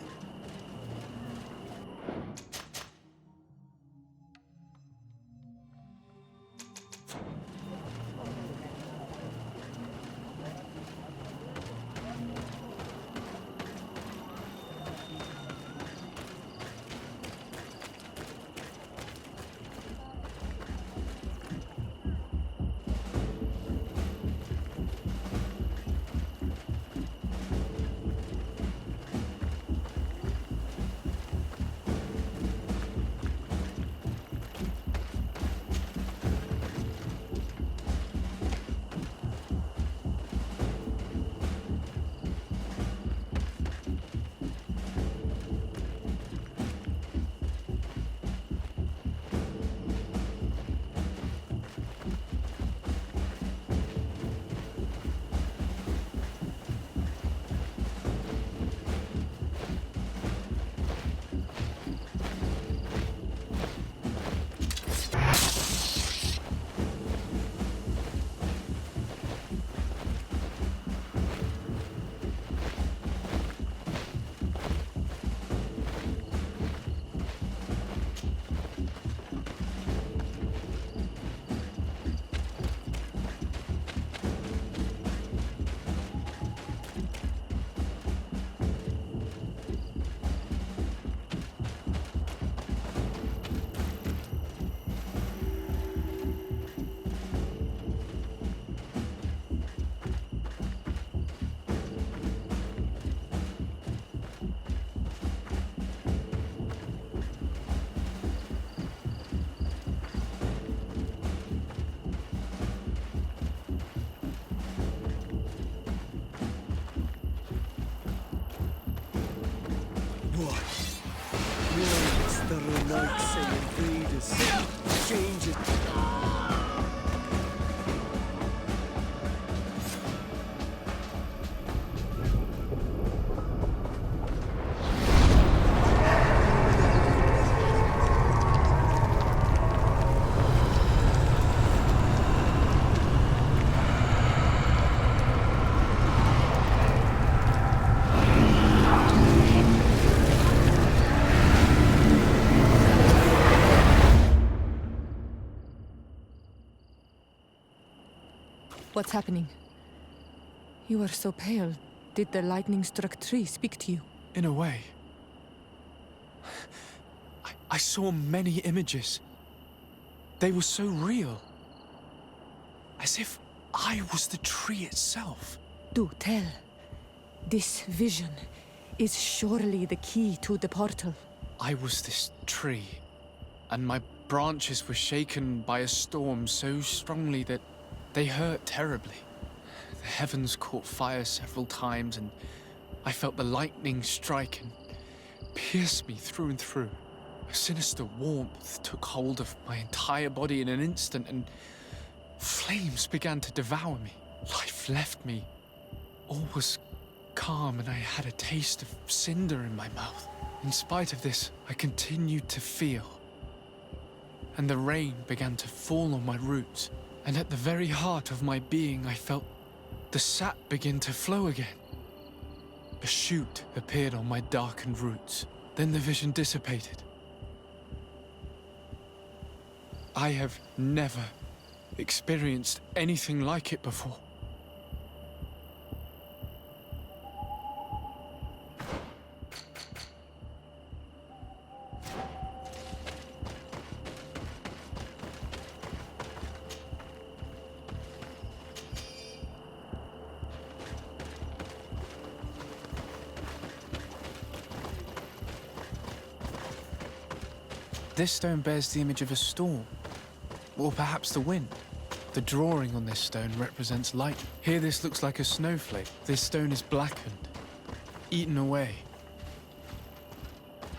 It's the Renaigse invaders. Change it. What's happening? You are so pale. Did the lightning-struck tree speak to you? In a way. I saw many images. They were so real. As if I was the tree itself. Do tell. This vision is surely the key to the portal. I was this tree, and my branches were shaken by a storm so strongly that they hurt terribly. The heavens caught fire several times, and I felt the lightning strike and pierce me through and through. A sinister warmth took hold of my entire body in an instant, and flames began to devour me. Life left me. All was calm, and I had a taste of cinder in my mouth. In spite of this, I continued to feel. And the rain began to fall on my roots. And at the very heart of my being, I felt the sap begin to flow again. A shoot appeared on my darkened roots. Then the vision dissipated. I have never experienced anything like it before. This stone bears the image of a storm, or perhaps the wind. The drawing on this stone represents light. Here this looks like a snowflake. This stone is blackened, eaten away.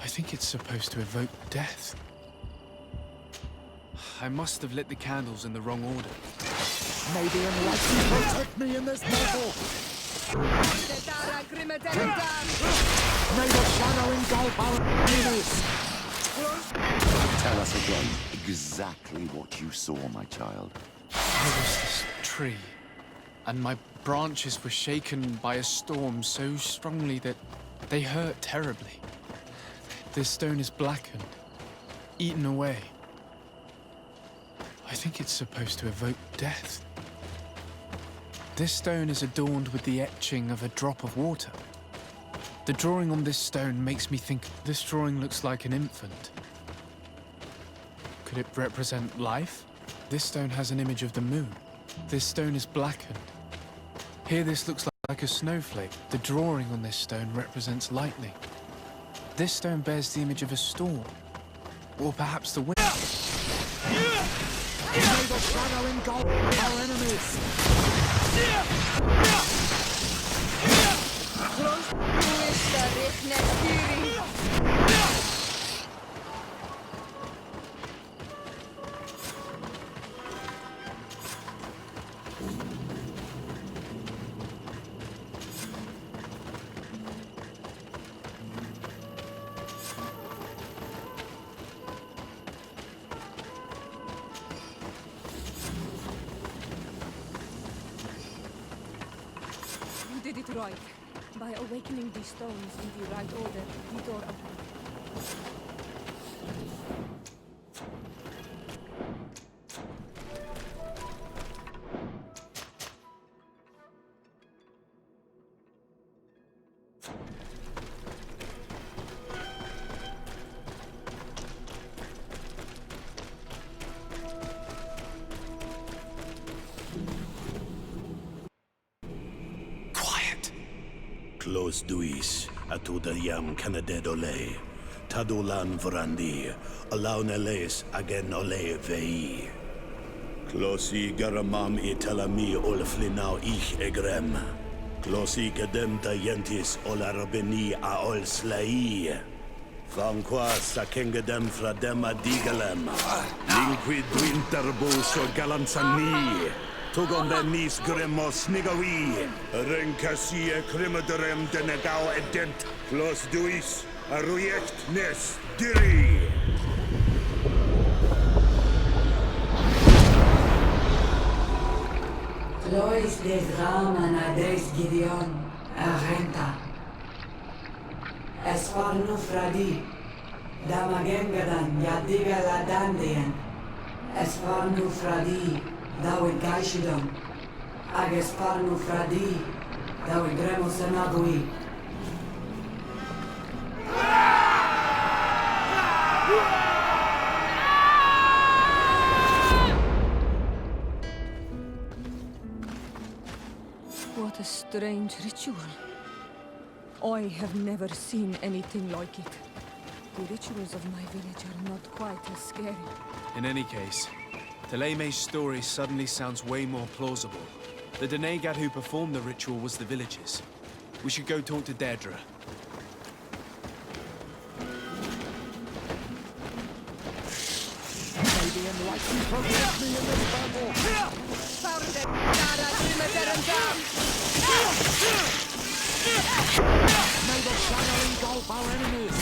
I think it's supposed to evoke death. I must have lit the candles in the wrong order. May the enlightened protect me in this battle! May the shadow engulf our enemies! Tell us again exactly what you saw, my child. There was this tree, and my branches were shaken by a storm so strongly that they hurt terribly. This stone is blackened, eaten away. I think it's supposed to evoke death. This stone is adorned with the etching of a drop of water. The drawing on this stone makes me think this drawing looks like an infant. Could it represent life? This stone has an image of the moon. This stone is blackened. Here this looks like a snowflake. The drawing on this stone represents lightning. This stone bears the image of a storm, or perhaps the wind. May the shadow engulf our enemies! You did it right. By awakening these stones in the right order, the door opened. Close duis, atudayam canadedole, tadulan vorandi, alauneles agen ole vei. Closi garamam italami olflinau ich egrem. Closi gedem tayentis olarabeni aol slai. Vanqua sakengedem fradem adigalem. Linquid winterbus o galansani. Tugon den nis gremos nigawi. Renkasie krimaderem denegau edent. Flos duis, arruiect nes diri. Lois des Raman ades Gideon, Argenta. Esparnu fradi, Damagengadan, Yadiga la Dandian. Esparnu fradi, Dawe Gaishidon. Agesparnu fradi, Dawe Gremos Anagui. What a strange ritual. I have never seen anything like it. The rituals of my village are not quite as scary. In any case, Teleme's story suddenly sounds way more plausible. The Denegad who performed the ritual was the villagers. We should go talk to Deirdre. May the enlightened protect me in this battle! May the shadow engulf our enemies!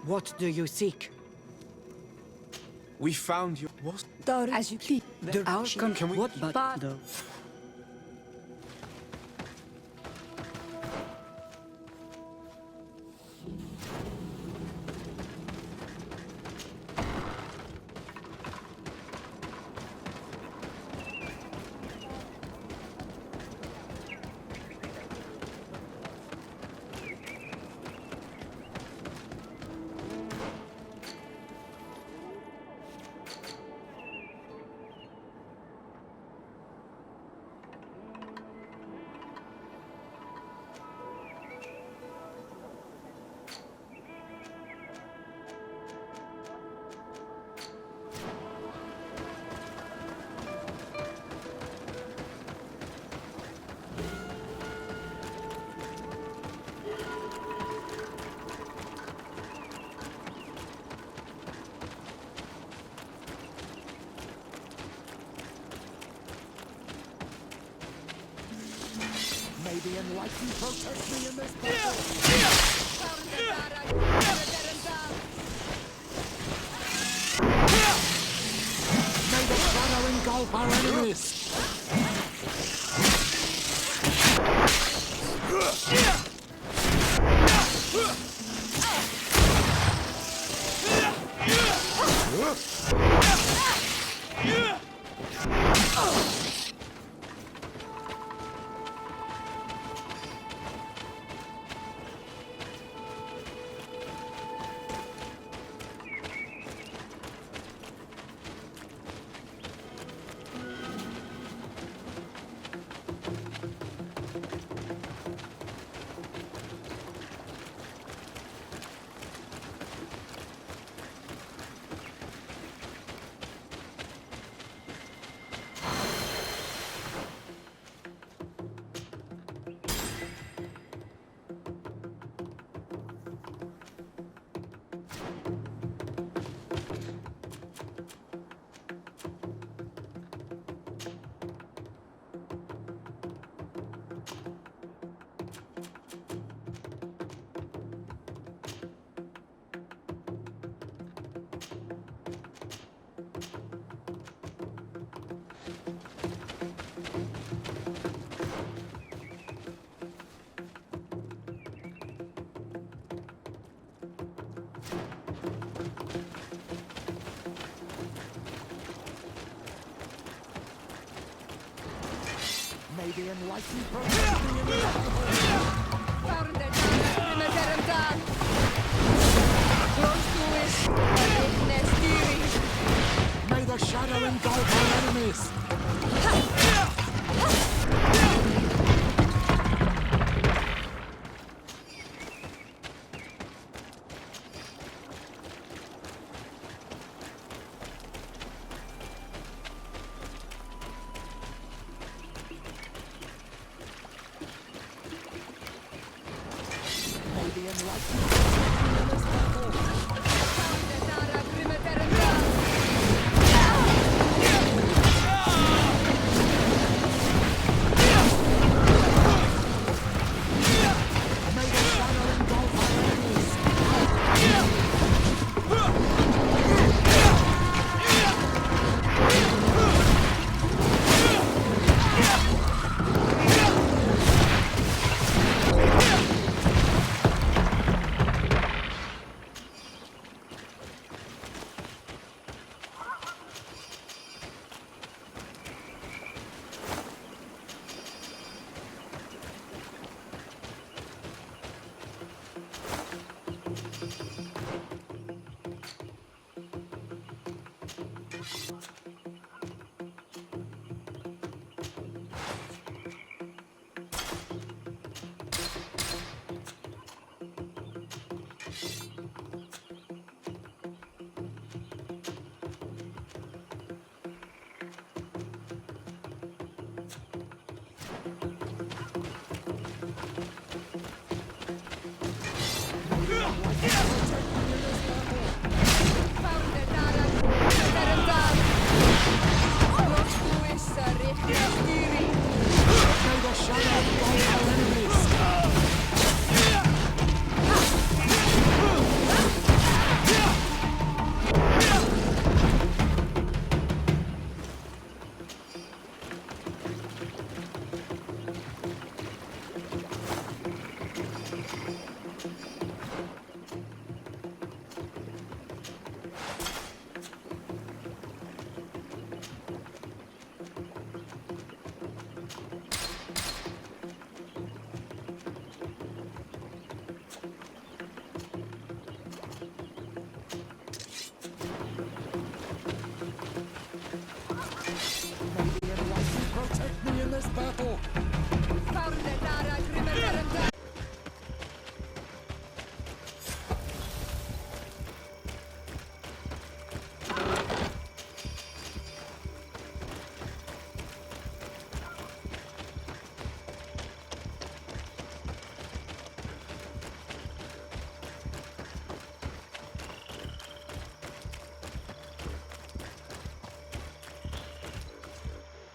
What do you seek? We found your... What? As you please. The outcome. Can we... What but though? May the enlightened protect me in this battle! May the shadow engulf our enemies! May the enlightened protect me in this battle! May the shadow engulf our enemies!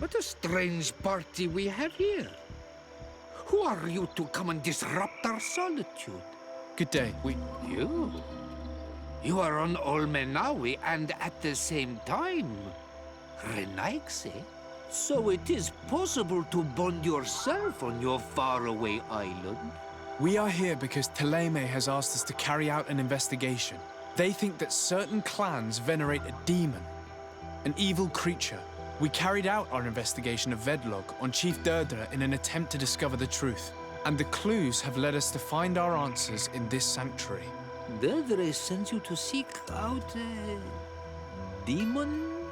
What a strange party we have here. Who are you to come and disrupt our solitude? Good day. You? You are on Olmenawi and at the same time, Renaigse? So it is possible to bond yourself on your faraway island? We are here because Teleme has asked us to carry out an investigation. They think that certain clans venerate a demon, an evil creature. We carried out our investigation of Vedlog on Chief Derdra in an attempt to discover the truth. And the clues have led us to find our answers in this sanctuary. Derdra sends you to seek out a demon?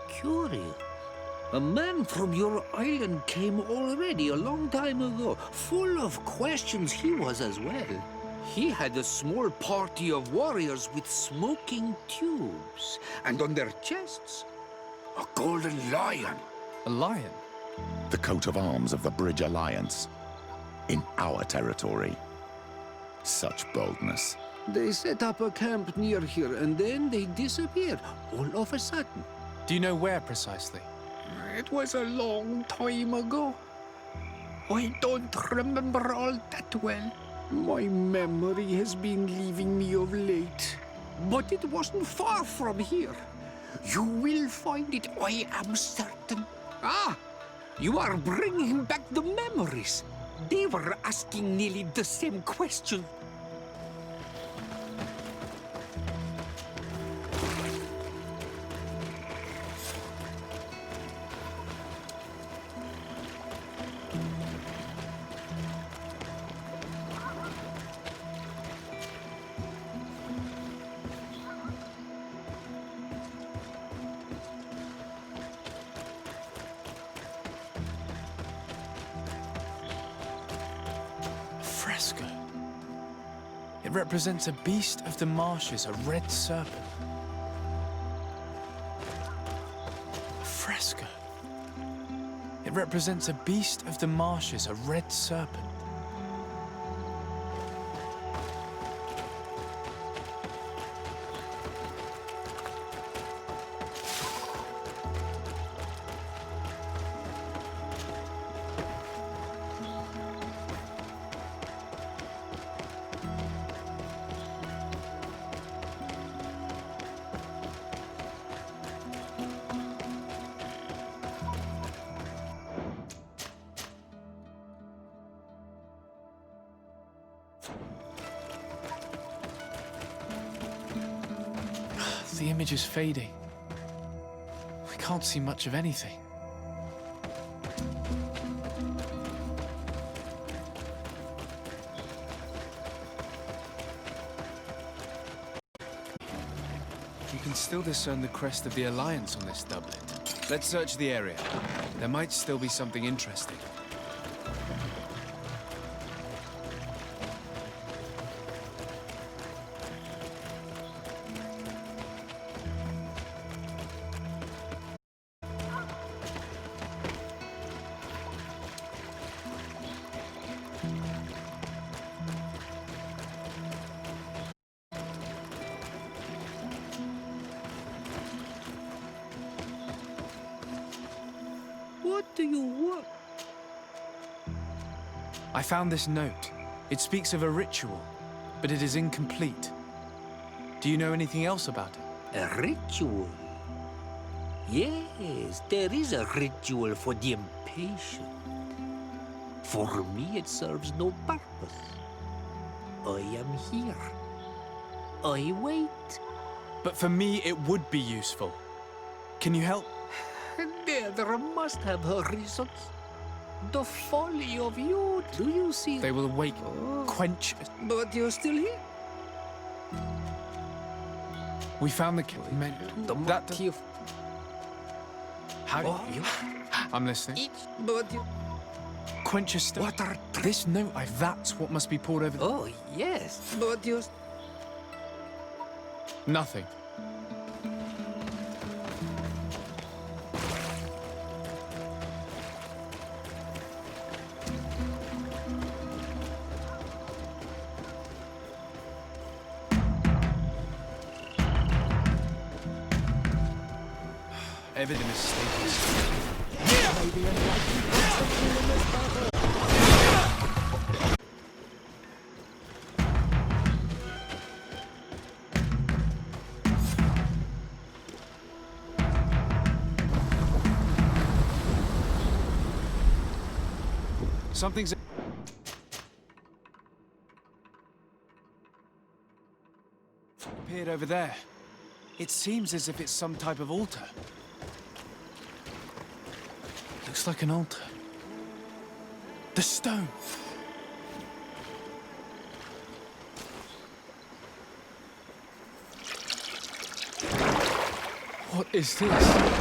Curious. A man from your island came already a long time ago. Full of questions he was as well. He had a small party of warriors with smoking tubes. And on their chests, a golden lion. A lion? The coat of arms of the Bridge Alliance. In our territory. Such boldness. They set up a camp near here and then they disappeared all of a sudden. Do you know where precisely? It was a long time ago. I don't remember all that well. My memory has been leaving me of late. But it wasn't far from here. You will find it, I am certain. Ah, you are bringing back the memories. They were asking nearly the same question. Fresco. It represents a beast of the marshes, a red serpent. Fresco. It represents a beast of the marshes, a red serpent. The image is fading. We can't see much of anything. You can still discern the crest of the Alliance on this doublet. Let's search the area. There might still be something interesting. What do you want? I found this note. It speaks of a ritual, but it is incomplete. Do you know anything else about it? A ritual? Yes, there is a ritual for the impatient. For me, it serves no purpose. I am here. I wait. But for me, it would be useful. Can you help? There must have her reasons. The folly of youth. Do you see? They will awake, quench. But you're still here. We found the men. That how? I'm listening. But you. Quench a stone. What are this note? That's what must be poured over. Oh yes, but you. Nothing. evident as status. Maybe enlightened wants to kill in this battle. Something's appeared over there. It seems as if it's some type of altar. Looks like an altar. The stone. What is this?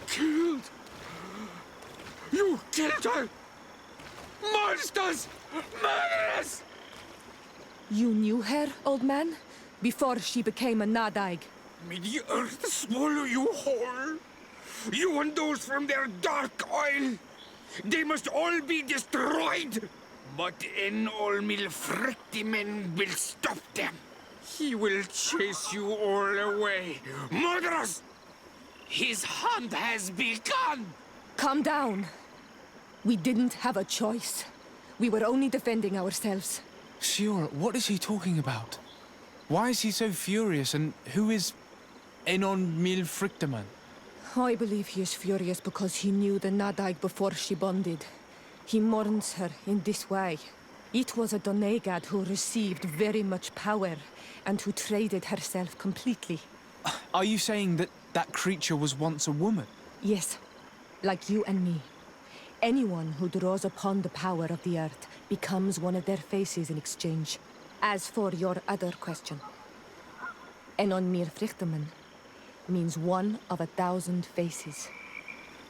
Killed! You killed her! Monsters! Murderers! You knew her, old man? Before she became a Nadaig? May the earth swallow you whole! You and those from their dark oil! They must all be destroyed! But Enolmil Frictimen will stop them! He will chase you all away! Murderers! His hunt has begun! Calm down. We didn't have a choice. We were only defending ourselves. Shiora, what is he talking about? Why is he so furious, and who is Enon Mil Frictaman? I believe he is furious because he knew the Nadaig before she bonded. He mourns her in this way. It was a Donegad who received very much power, and who traded herself completely. Are you saying that that creature was once a woman? Yes, like you and me. Anyone who draws upon the power of the earth becomes one of their faces in exchange. As for your other question, Enon Mir Frichteman means one of 1,000 faces.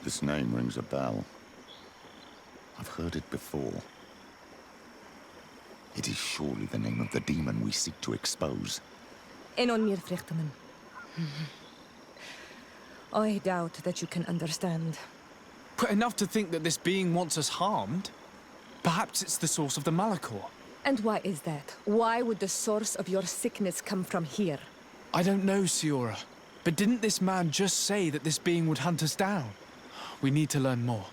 This name rings a bell. I've heard it before. It is surely the name of the demon we seek to expose. Enon Mir Frichteman. I doubt that you can understand. But enough to think that this being wants us harmed? Perhaps it's the source of the Malachor. And why is that? Why would the source of your sickness come from here? I don't know, Shiora. But didn't this man just say that this being would hunt us down? We need to learn more.